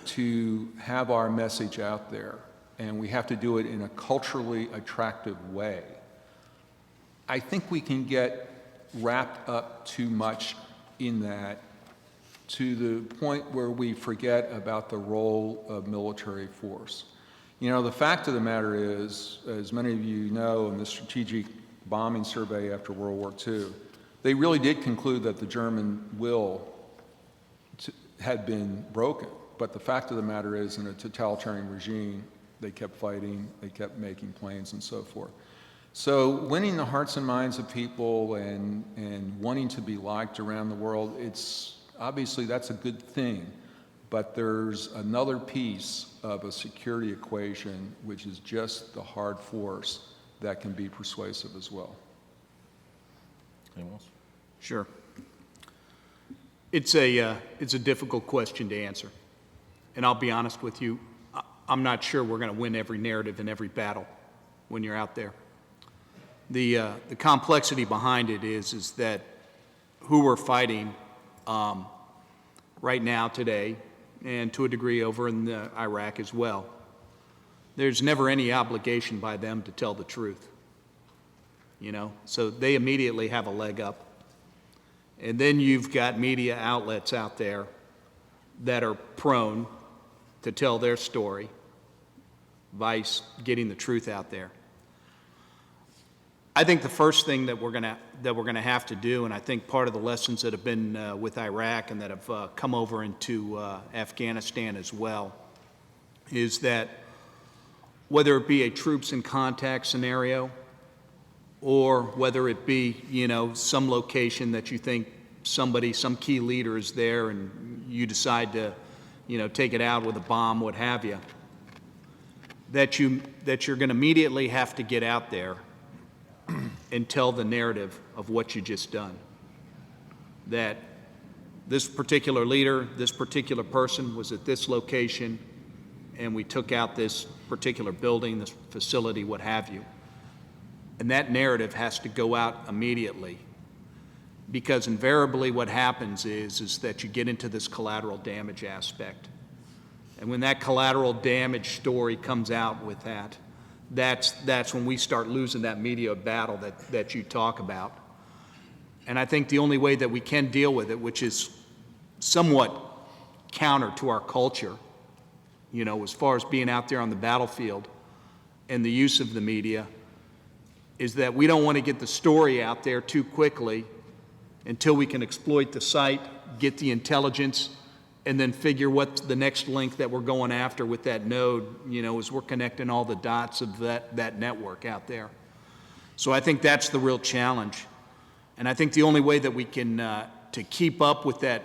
to have our message out there, and we have to do it in a culturally attractive way, I think we can get wrapped up too much in that to the point where we forget about the role of military force. The fact of the matter is, as many of you know, in the strategic bombing survey after World War II, they really did conclude that the German will had been broken. But the fact of the matter is, in a totalitarian regime, they kept fighting, they kept making planes and so forth. So winning the hearts and minds of people and wanting to be liked around the world, obviously that's a good thing. But there's another piece of a security equation, which is just the hard force that can be persuasive as well. Anyone else? Sure. It's a difficult question to answer. And I'll be honest with you, I'm not sure we're going to win every narrative in every battle when you're out there. The complexity behind it is that who we're fighting right now today, and to a degree over in Iraq as well, there's never any obligation by them to tell the truth. So they immediately have a leg up. And then you've got media outlets out there that are prone to tell their story, vice getting the truth out there. I think the first thing that we're gonna have to do, and I think part of the lessons that have been with Iraq and that have come over into Afghanistan as well, is that whether it be a troops in contact scenario, or whether it be some location that you think some key leader is there, and you decide to take it out with a bomb, what have you, that you're going to immediately have to get out there and tell the narrative of what you just done. That this particular leader, this particular person was at this location, and we took out this particular building, this facility, what have you. And that narrative has to go out immediately, because invariably what happens is that you get into this collateral damage aspect. And when that collateral damage story comes out with that's when we start losing that media battle that you talk about. And I think the only way that we can deal with it, which is somewhat counter to our culture, as far as being out there on the battlefield and the use of the media, is that we don't want to get the story out there too quickly until we can exploit the site, get the intelligence, and then figure what's the next link that we're going after with that node, as we're connecting all the dots of that network out there. So I think that's the real challenge. And I think the only way that we can, to keep up with that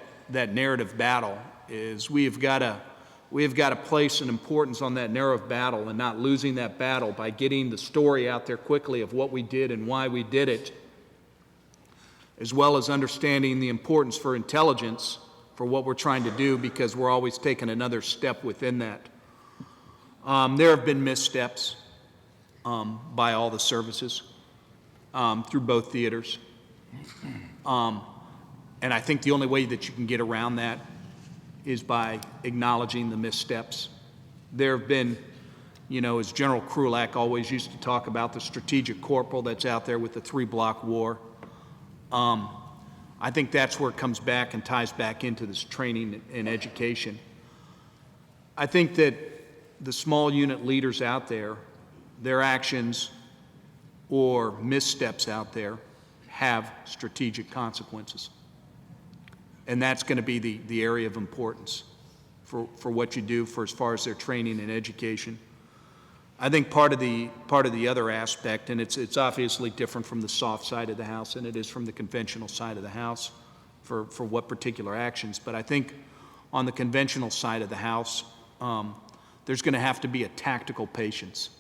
narrative battle is we have got to place an importance on that narrative battle and not losing that battle by getting the story out there quickly of what we did and why we did it, as well as understanding the importance for intelligence for what we're trying to do, because we're always taking another step within that. There have been missteps by all the services through both theaters. And I think the only way that you can get around that is by acknowledging the missteps. There have been, you know, as General Krulak always used to talk about, the strategic corporal that's out there with the 3-block war. I think that's where it comes back and ties back into this training and education. I think that the small unit leaders out there, their actions or missteps out there have strategic consequences. And that's going to be the area of importance for what you do for as far as their training and education. I think part of the other aspect, and it's obviously different from the soft side of the house than it is from the conventional side of the house for what particular actions, but I think on the conventional side of the house, there's going to have to be a tactical patience.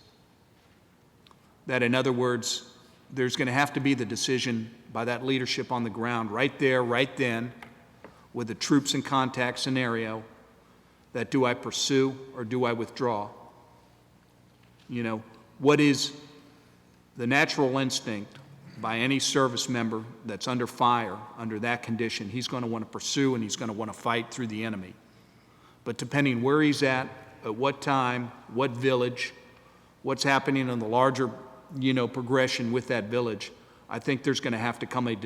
That, in other words, there's going to have to be the decision by that leadership on the ground right there, right then, with the troops in contact scenario, that do I pursue or do I withdraw? You know, what is the natural instinct by any service member that's under fire, under that condition? He's going to want to pursue and he's going to want to fight through the enemy. But depending where he's at what time, what village, what's happening in the larger, you know, progression with that village, I think there's going to have to come a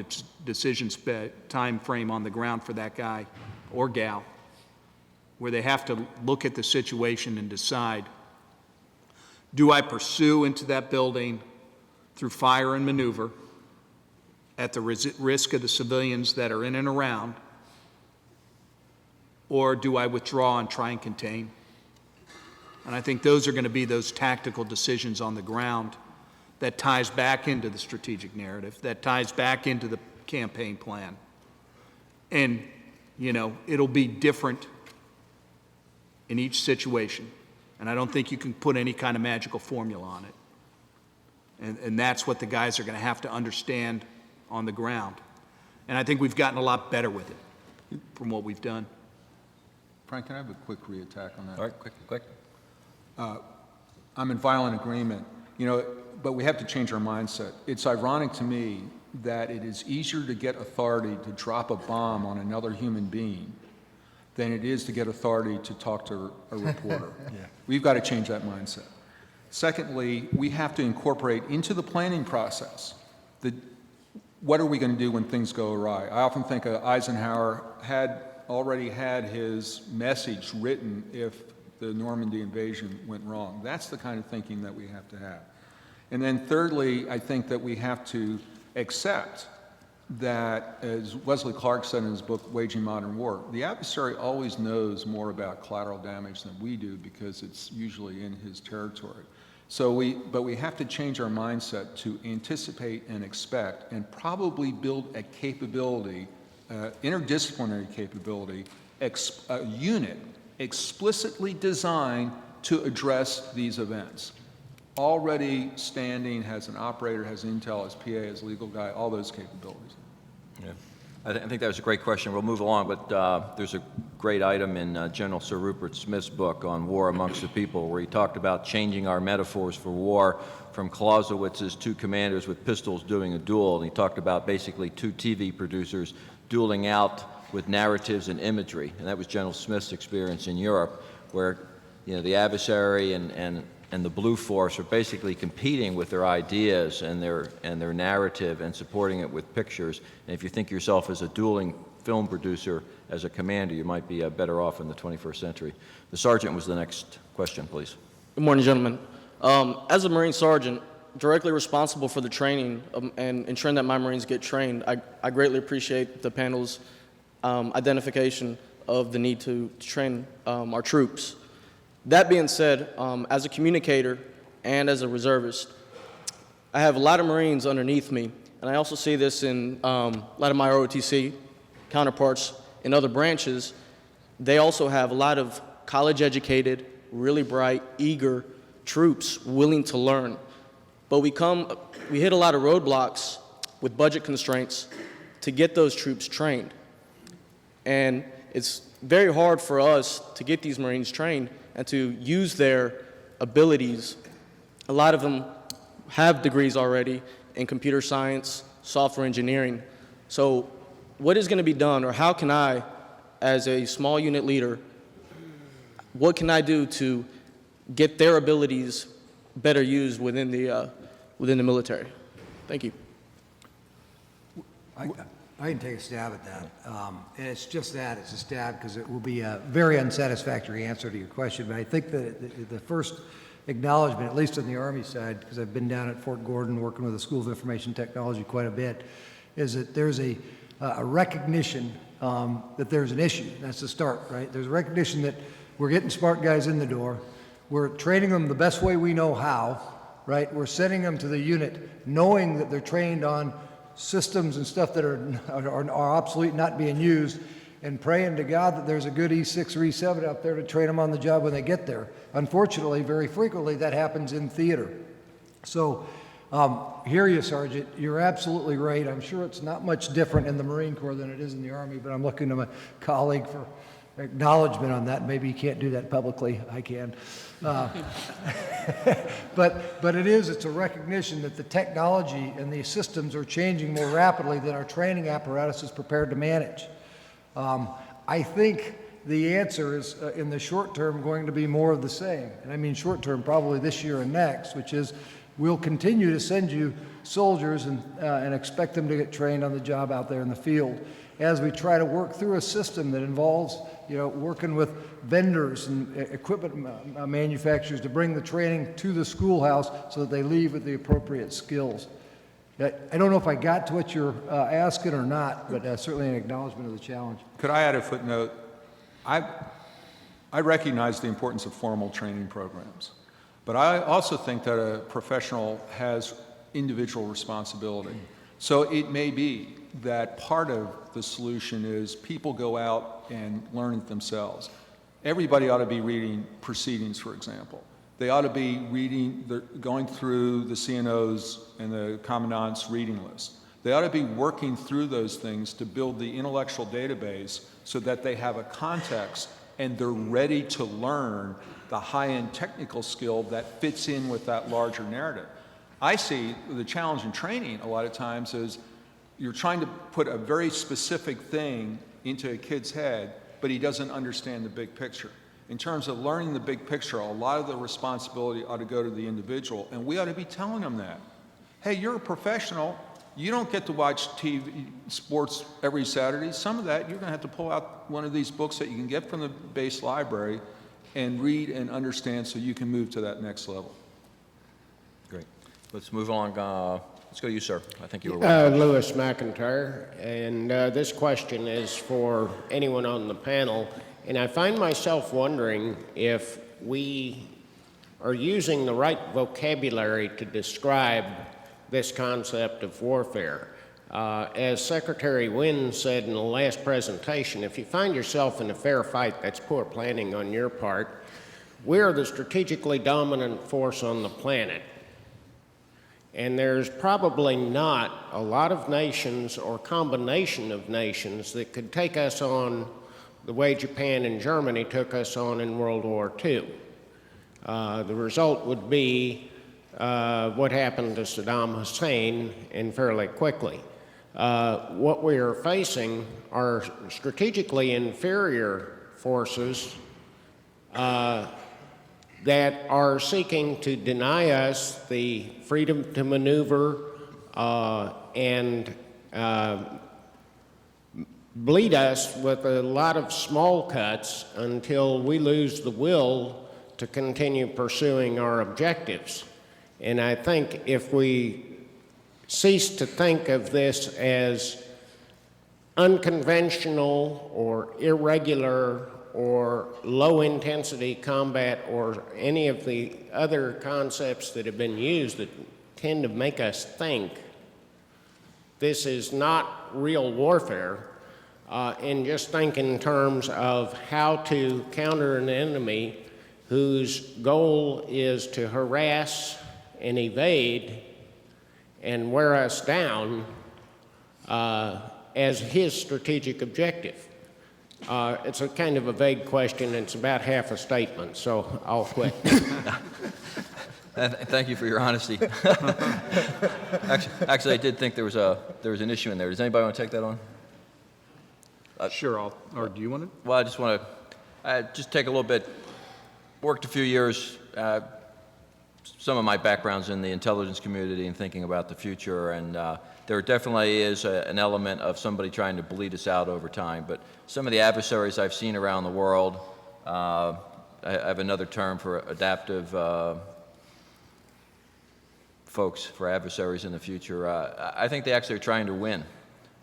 decision time frame on the ground for that guy or gal, where they have to look at the situation and decide, do I pursue into that building through fire and maneuver at the risk of the civilians that are in and around, or do I withdraw and try and contain? And I think those are going to be those tactical decisions on the ground that ties back into the strategic narrative, that ties back into the campaign plan. And, you know, it'll be different in each situation. And I don't think you can put any kind of magical formula on it. And that's what the guys are going to have to understand on the ground. And I think we've gotten a lot better with it from what we've done. Frank, can I have a quick re-attack on that? All right, quick. I'm in violent agreement, you know, but we have to change our mindset. It's ironic to me that it is easier to get authority to drop a bomb on another human being than it is to get authority to talk to a reporter. Yeah. We've got to change that mindset. Secondly, we have to incorporate into the planning process what are we going to do when things go awry. I often think Eisenhower already had his message written if the Normandy invasion went wrong. That's the kind of thinking that we have to have. And then thirdly, I think that we have to accept that, as Wesley Clark said in his book, Waging Modern War, the adversary always knows more about collateral damage than we do because it's usually in his territory. But we have to change our mindset to anticipate and expect and probably build a capability, interdisciplinary capability, a unit explicitly designed to address these events. Already standing, has an operator, has intel, has PA, has legal guy, all those capabilities. Yeah. I think that was a great question. We'll move along, but there's a great item in General Sir Rupert Smith's book on War Amongst the People, where he talked about changing our metaphors for war from Clausewitz's two commanders with pistols doing a duel, and he talked about basically two TV producers dueling out with narratives and imagery, and that was General Smith's experience in Europe, where, you know, the adversary and the Blue Force are basically competing with their ideas and their narrative and supporting it with pictures. And if you think yourself as a dueling film producer, as a commander, you might be better off in the 21st century. The sergeant was the next question, please. Good morning, gentlemen. As a Marine sergeant, directly responsible for the training and ensuring that my Marines get trained, I greatly appreciate the panel's identification of the need to train our troops. That being said, as a communicator and as a reservist, I have a lot of Marines underneath me, and I also see this in a lot of my ROTC counterparts in other branches. They also have a lot of college-educated, really bright, eager troops willing to learn. But we hit a lot of roadblocks with budget constraints to get those troops trained. And it's very hard for us to get these Marines trained and to use their abilities. A lot of them have degrees already in computer science, software engineering. So what is going to be done, or how can I, as a small unit leader, what can I do to get their abilities better used within the military? Thank you. I can take a stab at that. And it's just that, it's a stab, because it will be a very unsatisfactory answer to your question. But I think that the first acknowledgement, at least on the Army side, because I've been down at Fort Gordon working with the School of Information Technology quite a bit, is that there's a recognition that there's an issue. That's the start, right? There's a recognition that we're getting smart guys in the door. We're training them the best way we know how, right? We're sending them to the unit knowing that they're trained on systems and stuff that are obsolete, not being used, and praying to God that there's a good E6 or E7 out there to train them on the job when they get there. Unfortunately, very frequently that happens in theater. So, hear you, Sergeant. You're absolutely right. I'm sure it's not much different in the Marine Corps than it is in the Army, but I'm looking to my colleague for acknowledgement on that. Maybe you can't do that publicly. I can. But it's a recognition that the technology and the systems are changing more rapidly than our training apparatus is prepared to manage. I think the answer is, in the short term, going to be more of the same. And I mean short term, probably this year and next, which is we'll continue to send you soldiers and expect them to get trained on the job out there in the field as we try to work through a system that involves, working with vendors and equipment manufacturers to bring the training to the schoolhouse so that they leave with the appropriate skills. I don't know if I got to what you're asking or not, but certainly an acknowledgement of the challenge. Could I add a footnote? I recognize the importance of formal training programs, but I also think that a professional has individual responsibility. So it may be that part of the solution is people go out and learn it themselves. Everybody ought to be reading proceedings, for example. They ought to be going through the CNOs and the Commandant's reading list. They ought to be working through those things to build the intellectual database so that they have a context and they're ready to learn the high-end technical skill that fits in with that larger narrative. I see the challenge in training a lot of times is you're trying to put a very specific thing into a kid's head, but he doesn't understand the big picture. In terms of learning the big picture, a lot of the responsibility ought to go to the individual, and we ought to be telling them that. Hey, you're a professional. You don't get to watch TV sports every Saturday. Some of that, you're going to have to pull out one of these books that you can get from the base library and read and understand so you can move to that next level. Great. Let's move on. Let's go to you, sir. I think you were Lewis McIntyre, and this question is for anyone on the panel. And I find myself wondering if we are using the right vocabulary to describe this concept of warfare. As Secretary Wynn said in the last presentation, if you find yourself in a fair fight, that's poor planning on your part. We're the strategically dominant force on the planet. And there's probably not a lot of nations or combination of nations that could take us on the way Japan and Germany took us on in World War II. The result would be what happened to Saddam Hussein, and fairly quickly. What we are facing are strategically inferior forces that are seeking to deny us the freedom to maneuver and bleed us with a lot of small cuts until we lose the will to continue pursuing our objectives. And I think if we cease to think of this as unconventional or irregular or low-intensity combat or any of the other concepts that have been used that tend to make us think, this is not real warfare, and just think in terms of how to counter an enemy whose goal is to harass and evade and wear us down as his strategic objective. It's a kind of a vague question, and it's about half a statement, so I'll quit. Thank you for your honesty. Actually, I did think there was an issue in there. Does anybody want to take that on? Sure, or do you want to? Well, I just want to just take a little bit. Worked a few years. Some of my background's in the intelligence community and thinking about the future, and there definitely is an element of somebody trying to bleed us out over time. But some of the adversaries I've seen around the world, I have another term for adaptive folks, for adversaries in the future. I think they actually are trying to win.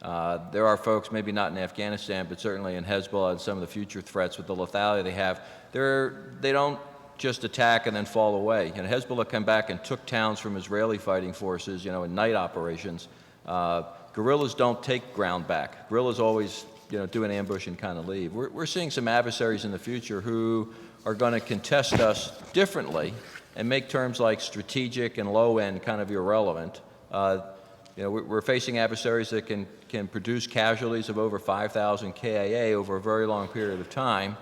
There are folks, maybe not in Afghanistan, but certainly in Hezbollah and some of the future threats with the lethality they have. They don't just attack and then fall away. You know, Hezbollah came back and took towns from Israeli fighting forces, you know, in night operations. Guerrillas don't take ground back. Guerrillas always, you know, do an ambush and kind of leave. We're seeing some adversaries in the future who are going to contest us differently and make terms like strategic and low end kind of irrelevant. You know, we're facing adversaries that can produce casualties of over 5,000 KIA over a very long period of time.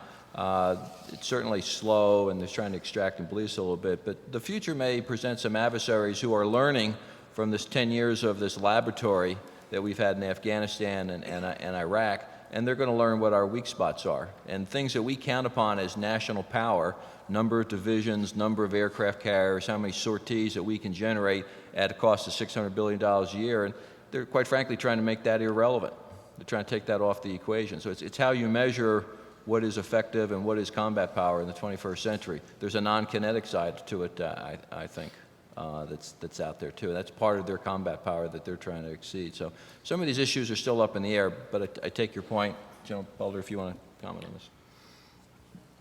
It's certainly slow, and they're trying to extract and bleed us a little bit, but the future may present some adversaries who are learning from this 10 years of this laboratory that we've had in Afghanistan and Iraq, and they're going to learn what our weak spots are. And things that we count upon as national power, number of divisions, number of aircraft carriers, how many sorties that we can generate at a cost of $600 billion a year, and they're quite frankly trying to make that irrelevant. They're trying to take that off the equation. So it's how you measure what is effective and what is combat power in the 21st century. There's a non-kinetic side to it, I think, that's out there too. That's part of their combat power that they're trying to exceed. So some of these issues are still up in the air, but I take your point. General Bullard, if you want to comment on this.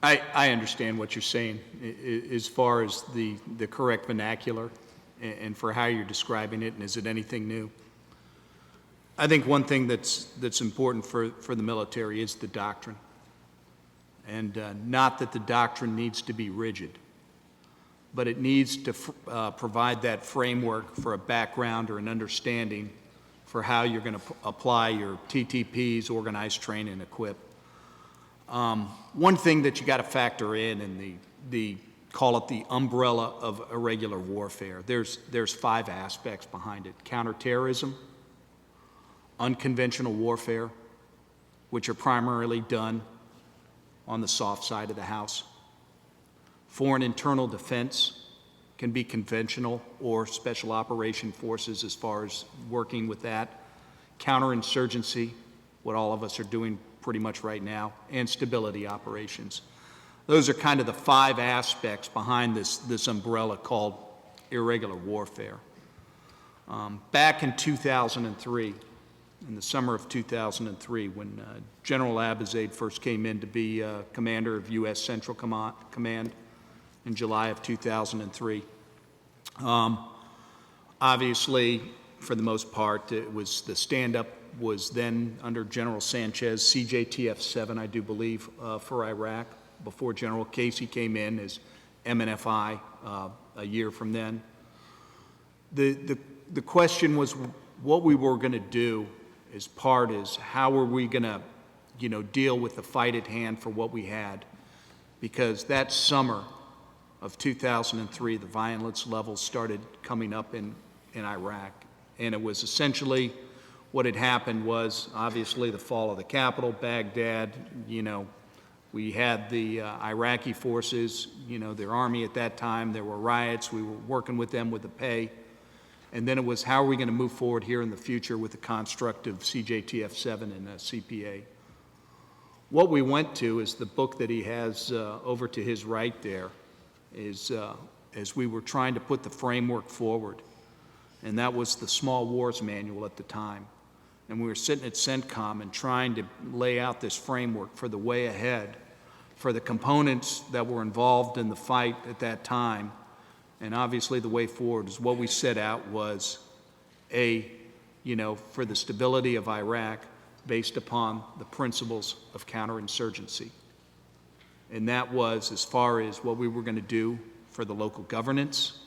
I understand what you're saying as far as the correct vernacular and for how you're describing it, and is it anything new? I think one thing that's important for the military is the doctrine. And not that the doctrine needs to be rigid, but it needs to provide that framework for a background or an understanding for how you're going to apply your TTPs, organize, train, and equip. One thing that you got to factor in the call it the umbrella of irregular warfare, there's 5 aspects behind it: counterterrorism, unconventional warfare, which are primarily done on the soft side of the house. Foreign internal defense can be conventional or special operation forces as far as working with that. Counterinsurgency, what all of us are doing pretty much right now, and stability operations. Those are kind of the 5 aspects behind this umbrella called irregular warfare. Back in 2003, in the summer of 2003, when General Abizaid first came in to be commander of U.S. Central Command in July of 2003. Obviously, for the most part, it was the stand-up was then under General Sanchez, CJTF-7, I do believe, for Iraq, before General Casey came in as MNFI a year from then. The question was what we were going to do as part is how were we going to, you know, deal with the fight at hand for what we had, because that summer of 2003, the violence levels started coming up in Iraq, and it was essentially what had happened was obviously the fall of the capital, Baghdad. You know, we had the Iraqi forces, you know, their army at that time. There were riots. We were working with them with the pay. And then it was how are we going to move forward here in the future with the construct of CJTF-7 and CPA. What we went to is the book that he has over to his right there is as we were trying to put the framework forward. And that was the Small Wars Manual at the time. And we were sitting at CENTCOM and trying to lay out this framework for the way ahead, for the components that were involved in the fight at that time. And obviously the way forward is what we set out was a for the stability of Iraq based upon the principles of counterinsurgency. And that was as far as what we were going to do for the local governance,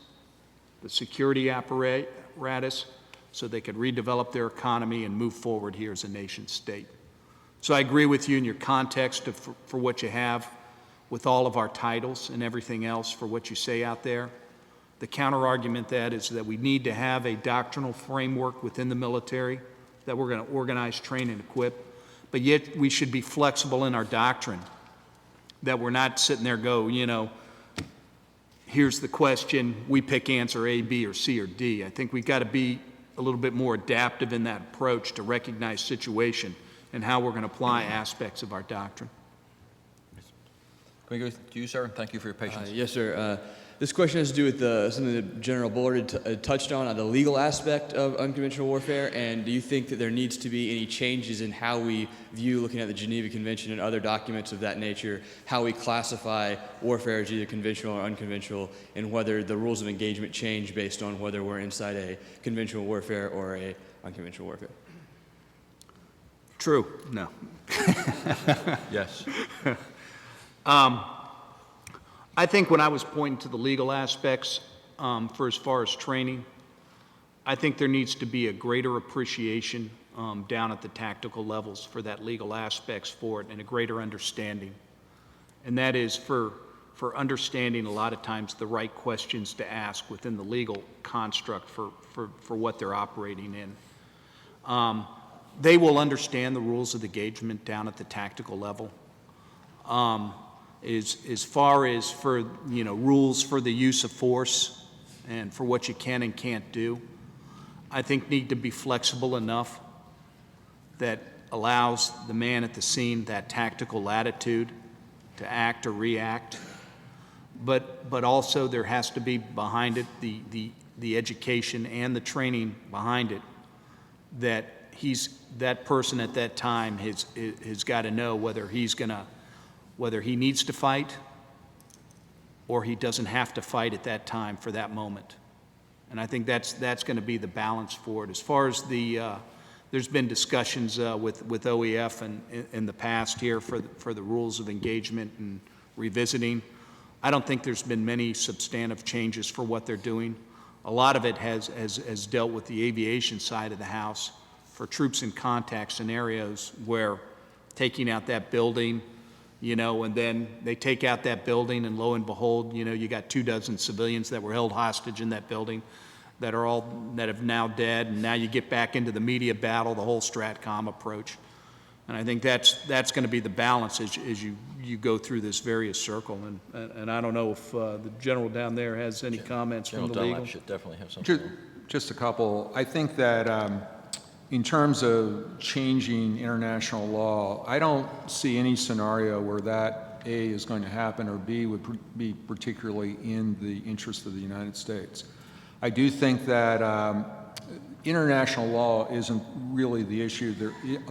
the security apparatus, so they could redevelop their economy and move forward here as a nation state. So I agree with you in your context for what you have with all of our titles and everything else for what you say out there. The counter-argument that is that we need to have a doctrinal framework within the military that we're going to organize, train, and equip, but yet we should be flexible in our doctrine, that we're not sitting there here's the question, we pick answer A, B, or C, or D. I think we've got to be a little bit more adaptive in that approach to recognize situation and how we're going to apply aspects of our doctrine. Can we go to you, sir? Thank you for your patience. Yes, sir. This question has to do with something that General Bullard touched on the legal aspect of unconventional warfare, and do you think that there needs to be any changes in how we view, looking at the Geneva Convention and other documents of that nature, how we classify warfare as either conventional or unconventional, and whether the rules of engagement change based on whether we're inside a conventional warfare or a unconventional warfare? True. No. Yes. I think when I was pointing to the legal aspects for as far as training, I think there needs to be a greater appreciation down at the tactical levels for that legal aspects for it and a greater understanding. And that is for understanding a lot of times the right questions to ask within the legal construct for what they're operating in. They will understand the rules of engagement down at the tactical level. As far as for rules for the use of force and for what you can and can't do, I think need to be flexible enough that allows the man at the scene that tactical latitude to act or react. But also there has to be behind it the education and the training behind it that that person at that time has got to know whether he needs to fight or he doesn't have to fight at that time for that moment. And I think that's going to be the balance for it. As far as there's been discussions with OEF and in the past here for the rules of engagement and revisiting. I don't think there's been many substantive changes for what they're doing. A lot of it has dealt with the aviation side of the house for troops in contact scenarios where taking out that building, and then they take out that building and lo and behold, you got 24 civilians that were held hostage in that building that have now dead, and now you get back into the media battle, the whole STRATCOM approach. And I think that's going to be the balance as you go through this various circle. And I don't know if the general down there has any comments General from the legal. Dunlap should definitely have something. Just a couple. I think that in terms of changing international law, I don't see any scenario where that A is going to happen or B would be particularly in the interest of the United States. I do think that international law isn't really the issue.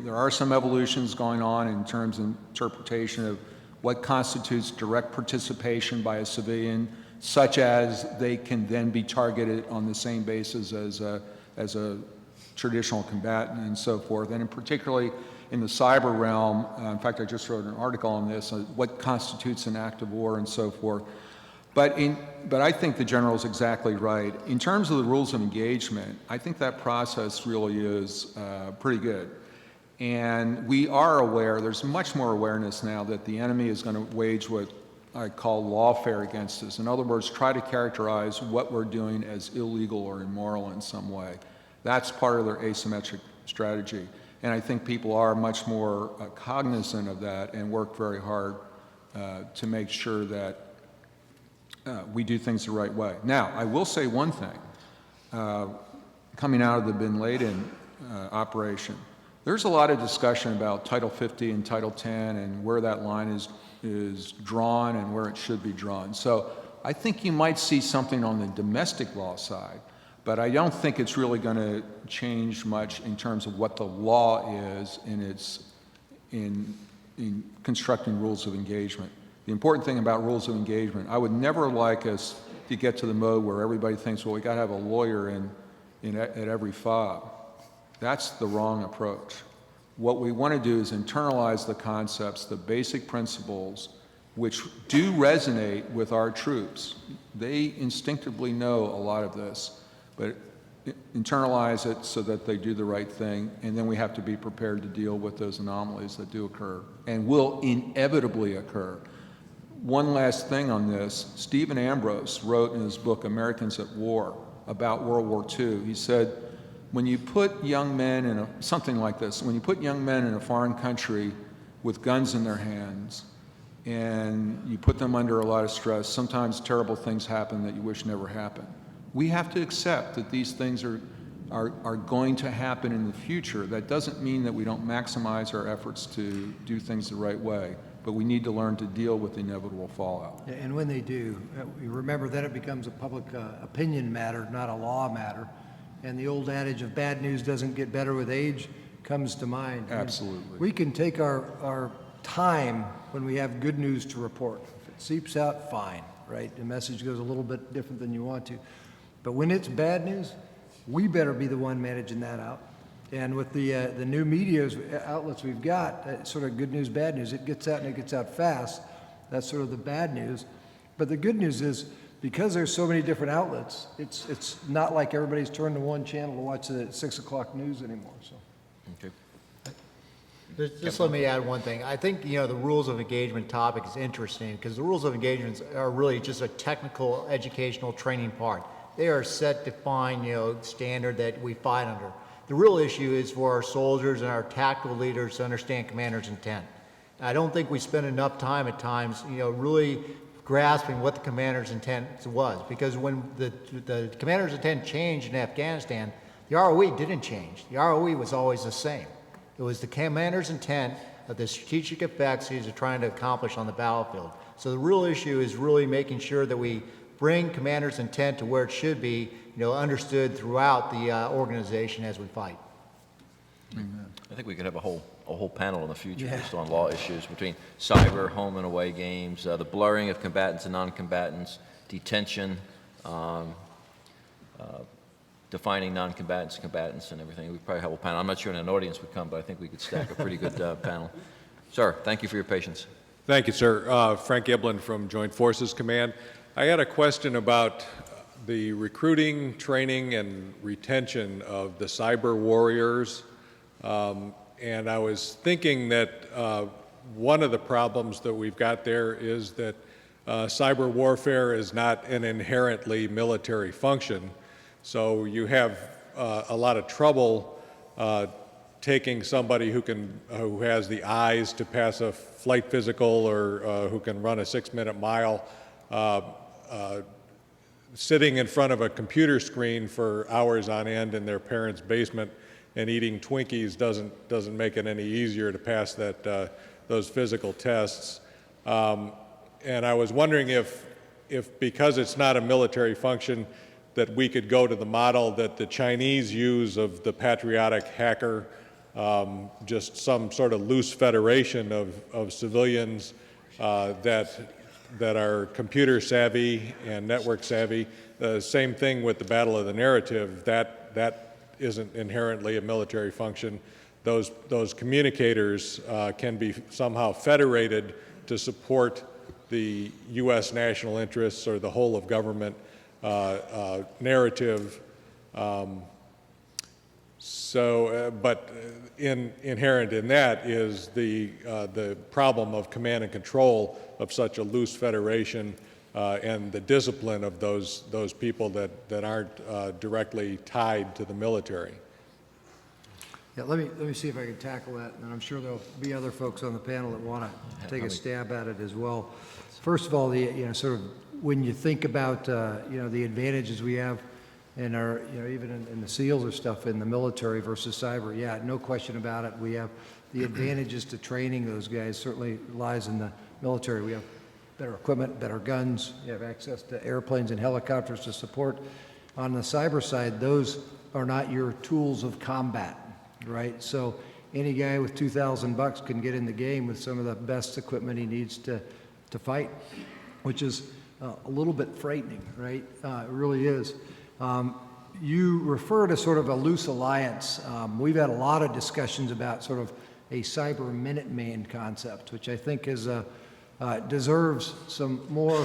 There are some evolutions going on in terms of interpretation of what constitutes direct participation by a civilian, such as they can then be targeted on the same basis as a traditional combatant and so forth, and particularly in the cyber realm. In fact, I just wrote an article on this, what constitutes an act of war and so forth. But I think the general is exactly right. In terms of the rules of engagement, I think that process really is pretty good. And we are aware, there's much more awareness now that the enemy is going to wage what I call lawfare against us. In other words, try to characterize what we're doing as illegal or immoral in some way. That's part of their asymmetric strategy. And I think people are much more cognizant of that and work very hard to make sure that we do things the right way. Now, I will say one thing. Coming out of the Bin Laden operation, there's a lot of discussion about Title 50 and Title 10 and where that line is drawn and where it should be drawn. So I think you might see something on the domestic law side, but I don't think it's really going to change much in terms of what the law is in constructing rules of engagement. The important thing about rules of engagement, I would never like us to get to the mode where everybody thinks, well, we got to have a lawyer at every fob. That's the wrong approach. What we want to do is internalize the concepts, the basic principles, which do resonate with our troops. They instinctively know a lot of this, but internalize it so that they do the right thing, and then we have to be prepared to deal with those anomalies that do occur and will inevitably occur. One last thing on this, Stephen Ambrose wrote in his book, Americans at War, about World War II. He said, when you put young men in something like this, when you put young men in a foreign country with guns in their hands, and you put them under a lot of stress, sometimes terrible things happen that you wish never happened. We have to accept that these things are going to happen in the future. That doesn't mean that we don't maximize our efforts to do things the right way, but we need to learn to deal with the inevitable fallout. And when they do, we remember that it becomes a public opinion matter, not a law matter. And the old adage of bad news doesn't get better with age comes to mind. Absolutely. We can take our time when we have good news to report. If it seeps out, fine, right? The message goes a little bit different than you want to. But when it's bad news, we better be the one managing that out. And with the new media outlets we've got, sort of good news, bad news, it gets out and it gets out fast. That's sort of the bad news. But the good news is, because there's so many different outlets, it's not like everybody's turned to one channel to watch the 6 o'clock news anymore. So. Okay. Just let me add one thing. I think, the rules of engagement topic is interesting because the rules of engagement are really just a technical educational training part. They are set, defined, standard that we fight under. The real issue is for our soldiers and our tactical leaders to understand commander's intent. I don't think we spend enough time at times, really grasping what the commander's intent was, because when the commander's intent changed in Afghanistan, the ROE didn't change. The ROE was always the same. It was the commander's intent of the strategic effects he was trying to accomplish on the battlefield. So the real issue is really making sure that we bring commander's intent to where it should be, understood throughout the organization as we fight. Amen. I think we could have a whole panel in the future just on law issues between cyber, home and away games, the blurring of combatants and non-combatants, detention, defining non-combatants, combatants, and everything. We probably have a panel. I'm not sure an audience would come, but I think we could stack a pretty good panel. Sir, thank you for your patience. Thank you, sir. Frank Eblin from Joint Forces Command. I had a question about the recruiting, training, and retention of the cyber warriors. And I was thinking that one of the problems that we've got there is that cyber warfare is not an inherently military function. So you have a lot of trouble taking somebody who has the eyes to pass a flight physical or who can run a 6-minute mile, sitting in front of a computer screen for hours on end in their parents' basement and eating Twinkies doesn't make it any easier to pass those physical tests. And I was wondering if because it's not a military function, that we could go to the model that the Chinese use of the patriotic hacker, just some sort of loose federation of civilians that are computer savvy and network savvy. Same thing with the battle of the narrative. That isn't inherently a military function. Those communicators can be somehow federated to support the U.S. national interests or the whole of government narrative. But inherent in that is the problem of command and control of such a loose federation and the discipline of those people that aren't directly tied to the military. Yeah, let me see if I can tackle that, and I'm sure there'll be other folks on the panel that want to take a stab at it as well. First of all, sort of when you think about the advantages we have in our even in the SEALs or stuff in the military versus cyber, yeah, no question about it. We have the advantages to training those guys certainly lies in the military. We have better equipment, better guns. You have access to airplanes and helicopters to support. On the cyber side, those are not your tools of combat, right? So any guy with $2,000 can get in the game with some of the best equipment he needs to fight, which is a little bit frightening, right? It really is. You refer to sort of a loose alliance. We've had a lot of discussions about sort of a cyber Minuteman concept, which I think is deserves some more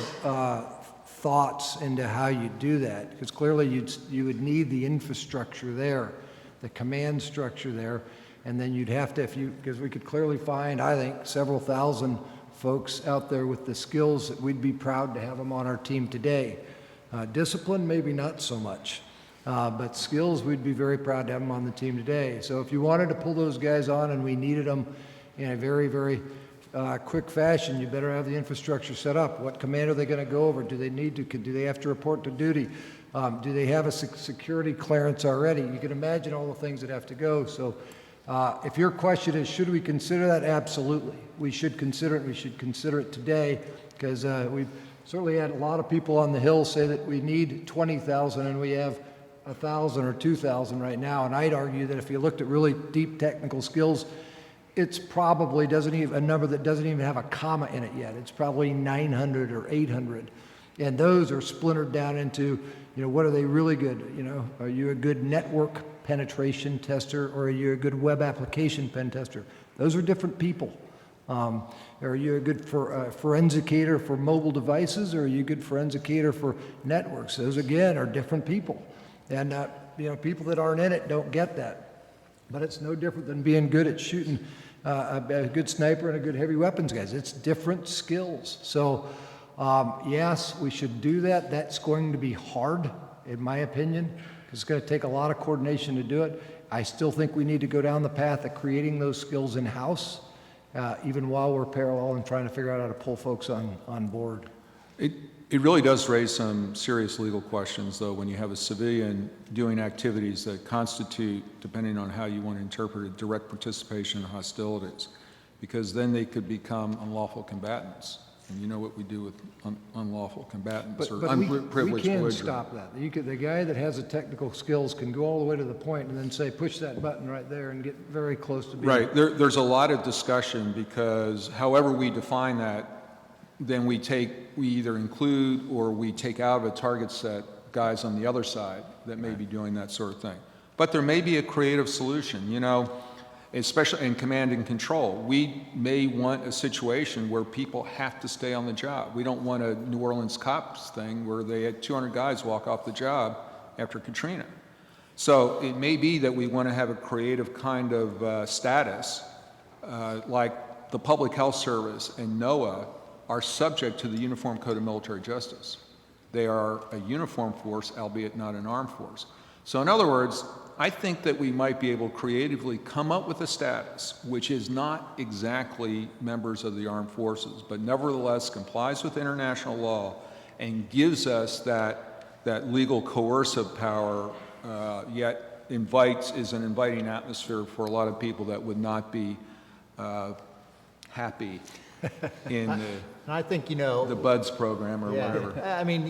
thoughts into how you do that, because clearly you would need the infrastructure there, the command structure there, and then you'd have to, because we could clearly find, I think, several thousand folks out there with the skills that we'd be proud to have them on our team today. Discipline, maybe not so much, but skills, we'd be very proud to have them on the team today. So if you wanted to pull those guys on and we needed them in a very, very quick fashion, you better have the infrastructure set up. What command are they going to go over? Do they need to? Do they have to report to duty? Do they have a security clearance already? You can imagine all the things that have to go. So if your question is, should we consider that? Absolutely. We should consider it. We should consider it today, because we've certainly had a lot of people on the Hill say that we need 20,000 and we have 1,000 or 2,000 right now. And I'd argue that if you looked at really deep technical skills, it's probably a number that doesn't even have a comma in it yet. It's probably 900 or 800. And those are splintered down into, what are they really good? Are you a good network penetration tester, or are you a good web application pen tester? Those are different people. Are you a good forensicator for mobile devices, or are you a good forensicator for networks? Those, again, are different people. And, people that aren't in it don't get that. But it's no different than being good at shooting a good sniper and a good heavy weapons guys. It's different skills. So, yes, we should do that. That's going to be hard, in my opinion, because it's going to take a lot of coordination to do it. I still think we need to go down the path of creating those skills in-house, even while we're parallel and trying to figure out how to pull folks on board. It really does raise some serious legal questions, though, when you have a civilian doing activities that constitute, depending on how you want to interpret it, direct participation in hostilities, because then they could become unlawful combatants. And you know what we do with unlawful combatants or unprivileged we can belligerent. stop that. The guy that has the technical skills can go all the way to the point and then say, push that button right there and get very close to being... Right. There's a lot of discussion, because however we define that, then we either include or we take out of a target set guys on the other side that may be doing that sort of thing. But there may be a creative solution, especially in command and control. We may want a situation where people have to stay on the job. We don't want a New Orleans cops thing where they had 200 guys walk off the job after Katrina. So it may be that we want to have a creative kind of status, like the Public Health Service and NOAA are subject to the Uniform Code of Military Justice. They are a uniform force, albeit not an armed force. So in other words, I think that we might be able to creatively come up with a status which is not exactly members of the armed forces, but nevertheless complies with international law and gives us that legal coercive power, yet is an inviting atmosphere for a lot of people that would not be happy in I think, the BUDS program or whatever. I mean,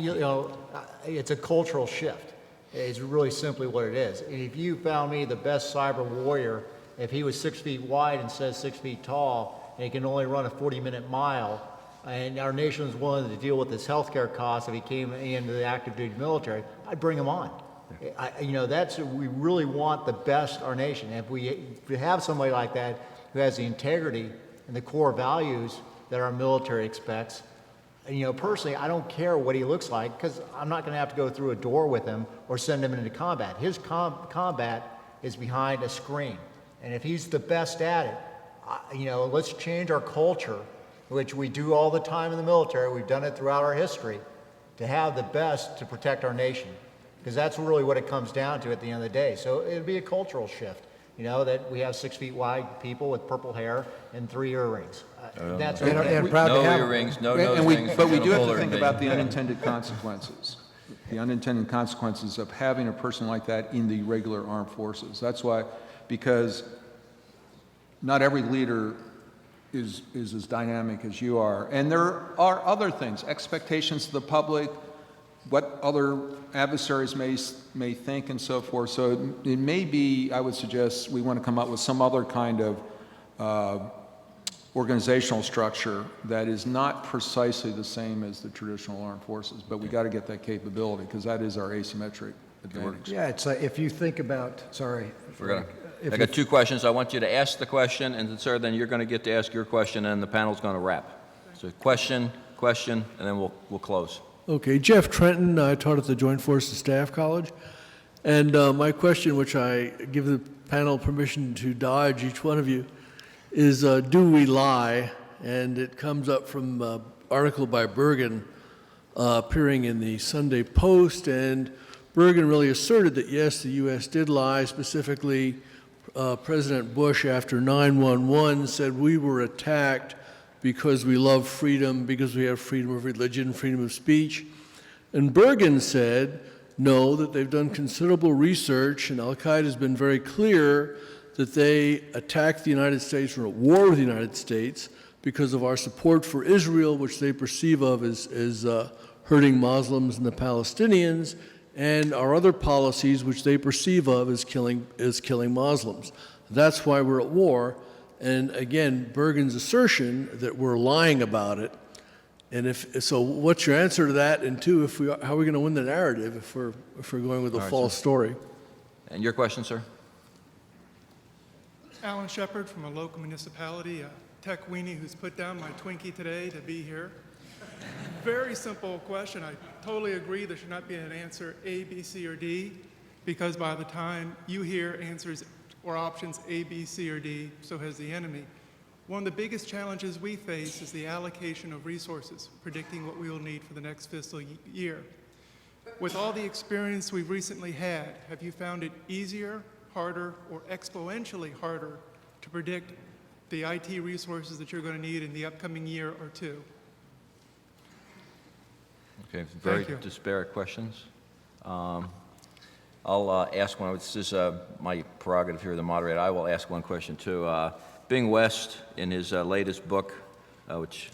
it's a cultural shift. It's really simply what it is. And if you found me the best cyber warrior, if he was 6 feet wide and says 6 feet tall, and he can only run a 40-minute mile, and our nation was willing to deal with his healthcare costs if he came into the active duty military, I'd bring him on. We really want the best our nation. And if we have somebody like that who has the integrity and the core values that our military expects, personally, I don't care what he looks like, because I'm not going to have to go through a door with him or send him into combat. His combat is behind a screen. And if he's the best at it, let's change our culture, which we do all the time in the military. We've done it throughout our history, to have the best to protect our nation, because that's really what it comes down to at the end of the day. So it'd be a cultural shift, that we have 6 feet wide people with purple hair and 3 earrings. That's and okay. proud to No have earrings, no nose rings. But we do have to Bullard think thing. about the unintended consequences. The unintended consequences of having a person like that in the regular armed forces. That's why, because not every leader is as dynamic as you are. And there are other things, expectations of the public, what other adversaries may think and so forth. So it may be, I would suggest, we want to come up with some other kind of organizational structure that is not precisely the same as the traditional armed forces, but we got to get that capability, because that is our asymmetric advantage. Yeah, it's if you think about, sorry. I got two questions. I want you to ask the question, and then, sir, then you're going to get to ask your question, and the panel's going to wrap. So question, and then we'll close. Okay, Jeff Trenton, I taught at the Joint Forces Staff College, and my question, which I give the panel permission to dodge each one of you, is do we lie? And it comes up from an article by Bergen appearing in the Sunday Post, and Bergen really asserted that yes, the U.S. did lie. Specifically, President Bush, after 9/11, said we were attacked because we love freedom, because we have freedom of religion, freedom of speech. And Bergen said, no, that they've done considerable research, and Al-Qaeda has been very clear that they attacked the United States, or at war with the United States, because of our support for Israel, which they perceive of as hurting Muslims and the Palestinians, and our other policies, which they perceive of as killing Muslims. That's why we're at war. And again, Bergen's assertion that we're lying about it. And so, what's your answer to that? And two, how are we going to win the narrative if we're going with a false story? And your question, sir? Alan Shepard from a local municipality, a tech weenie who's put down my Twinkie today to be here. Very simple question. I totally agree there should not be an answer A, B, C, or D, because by the time you hear answers or options A, B, C, or D, so has the enemy. One of the biggest challenges we face is the allocation of resources, predicting what we will need for the next fiscal year. With all the experience we've recently had, have you found it easier, harder, or exponentially harder to predict the IT resources that you're going to need in the upcoming year or two? Okay, very disparate questions. I'll ask one. This is my prerogative here, the moderator. I will ask one question too. Bing West, in his latest book, which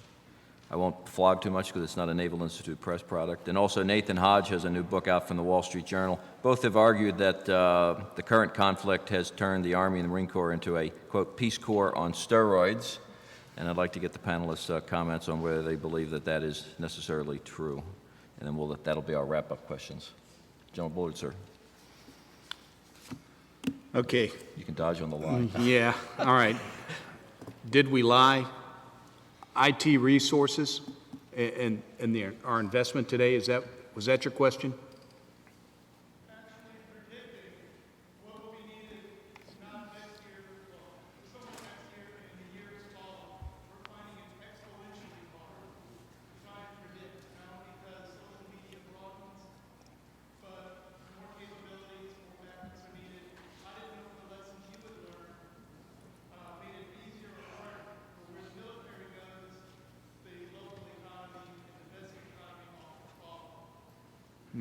I won't flog too much because it's not a Naval Institute press product, and also Nathan Hodge has a new book out from the Wall Street Journal. Both have argued that the current conflict has turned the Army and the Marine Corps into a, quote, Peace Corps on steroids. And I'd like to get the panelists' comments on whether they believe that that is necessarily true. And then that'll be our wrap-up questions. General Bullard, sir. Okay. You can dodge on the line. Yeah, all right. Did we lie? IT resources and our investment today, was that your question?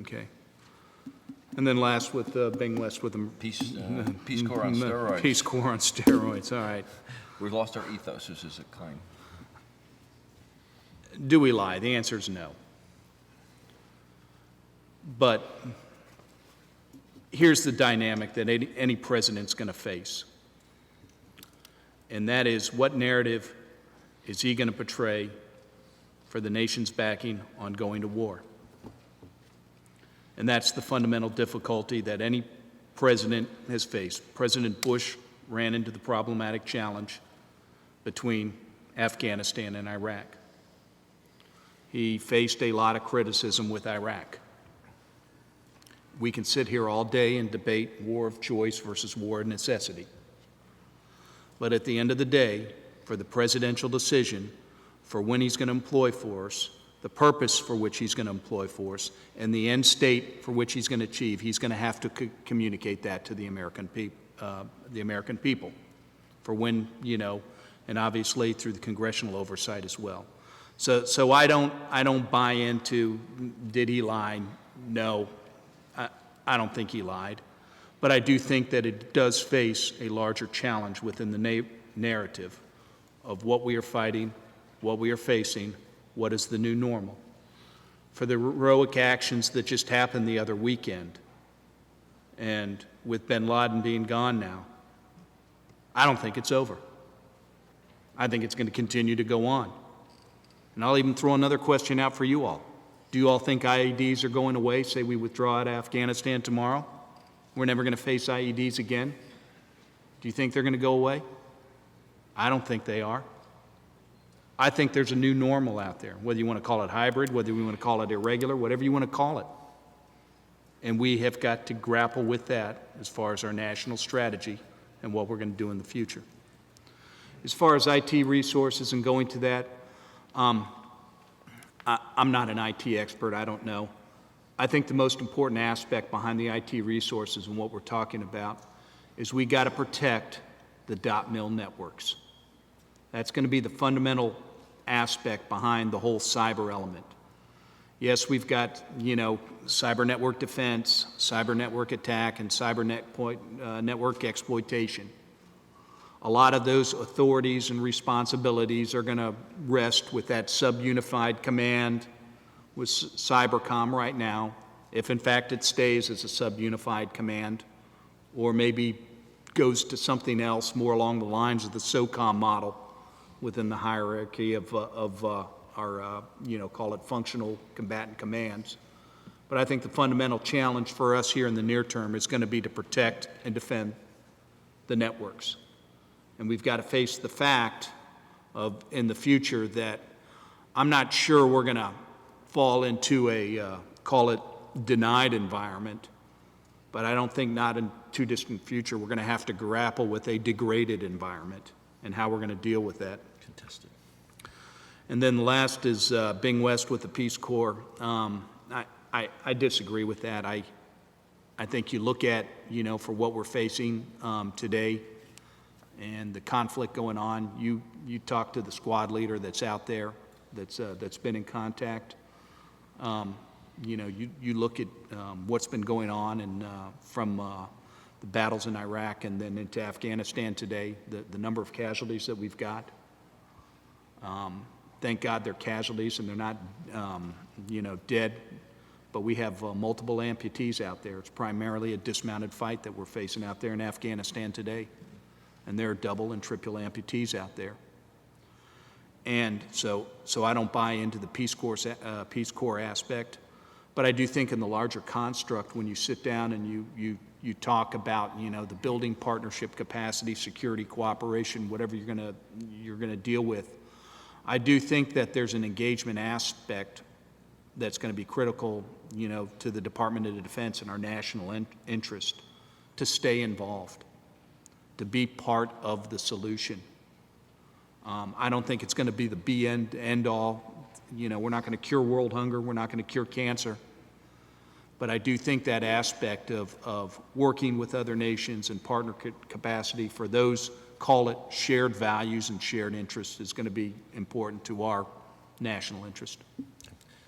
Okay. And then last with Bing West with the Peace Corps on steroids. Peace Corps on steroids, all right. We've lost our ethos, this is a claim. Do we lie? The answer is no. But here's the dynamic that any president's going to face. And that is, what narrative is he going to portray for the nation's backing on going to war? And that's the fundamental difficulty that any president has faced. President Bush ran into the problematic challenge between Afghanistan and Iraq. He faced a lot of criticism with Iraq. We can sit here all day and debate war of choice versus war of necessity. But at the end of the day, for the presidential decision for when he's going to employ force, the purpose for which he's going to employ force, and the end state for which he's going to achieve, he's going to have to communicate that to the American people for when, and obviously through the congressional oversight as well. So I don't buy into, did he lie? No, I don't think he lied. But I do think that it does face a larger challenge within the narrative of what we are fighting, what we are facing, what is the new normal. For the heroic actions that just happened the other weekend, and with bin Laden being gone now, I don't think it's over. I think it's going to continue to go on. And I'll even throw another question out for you all. Do you all think IEDs are going away? Say we withdraw out of Afghanistan tomorrow? We're never going to face IEDs again? Do you think they're going to go away? I don't think they are. I think there's a new normal out there, whether you want to call it hybrid, whether you want to call it irregular, whatever you want to call it. And we have got to grapple with that as far as our national strategy and what we're going to do in the future. As far as IT resources and going to that, I'm not an IT expert, I don't know. I think the most important aspect behind the IT resources and what we're talking about is we got to protect the .mil networks. That's going to be the fundamental aspect behind the whole cyber element. Yes, we've got, cyber network defense, cyber network attack, and cyber network exploitation. A lot of those authorities and responsibilities are going to rest with that sub-unified command with Cybercom right now, if in fact it stays as a sub-unified command, or maybe goes to something else more along the lines of the SOCOM model within the hierarchy of our, call it functional combatant commands. But I think the fundamental challenge for us here in the near term is going to be to protect and defend the networks. And we've got to face the fact of, in the future, that I'm not sure we're going to fall into a, call it denied environment, but I don't think not in too distant future we're going to have to grapple with a degraded environment and how we're going to deal with that. Contested. And then the last is Bing West with the Peace Corps. I disagree with that. I think you look at, for what we're facing today and the conflict going on, you talk to the squad leader that's out there, that's been in contact. You look at what's been going on and from the battles in Iraq and then into Afghanistan today, the number of casualties that we've got. Thank God they're casualties and they're not, dead, but we have multiple amputees out there. It's primarily a dismounted fight that we're facing out there in Afghanistan today. And there are double and triple amputees out there. And so I don't buy into the Peace Corps aspect, but I do think in the larger construct, when you sit down and you talk about, the building partnership capacity, security, cooperation, whatever you're gonna deal with, I do think that there's an engagement aspect that's going to be critical, to the Department of Defense and our national interest to stay involved, to be part of the solution. I don't think it's going to be the be end all. We're not going to cure world hunger. We're not going to cure cancer. But I do think that aspect of working with other nations and partner capacity for those, call it shared values and shared interests, is going to be important to our national interest.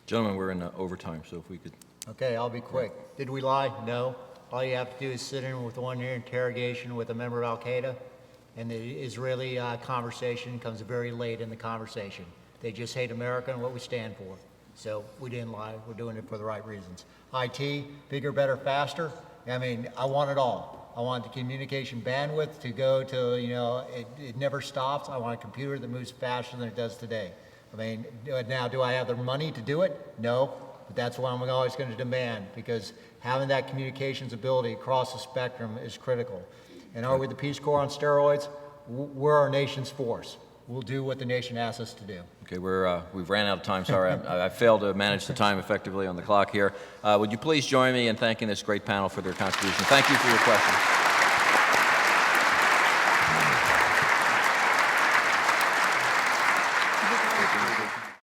Gentlemen, we're in overtime, so if we could. Okay, I'll be quick. Did we lie? No. All you have to do is sit in with 1 year interrogation with a member of Al-Qaeda, and the Israeli conversation comes very late in the conversation. They just hate America and what we stand for. So we didn't lie. We're doing it for the right reasons. IT, bigger, better, faster. I want it all. I want the communication bandwidth to go to, it never stops. I want a computer that moves faster than it does today. Now, do I have the money to do it? No, but that's what I'm always going to demand, because having that communications ability across the spectrum is critical. And are we the Peace Corps on steroids? We're our nation's force. We'll do what the nation asks us to do. Okay, we've ran out of time. Sorry, I failed to manage the time effectively on the clock here. Would you please join me in thanking this great panel for their contribution? Thank you for your questions.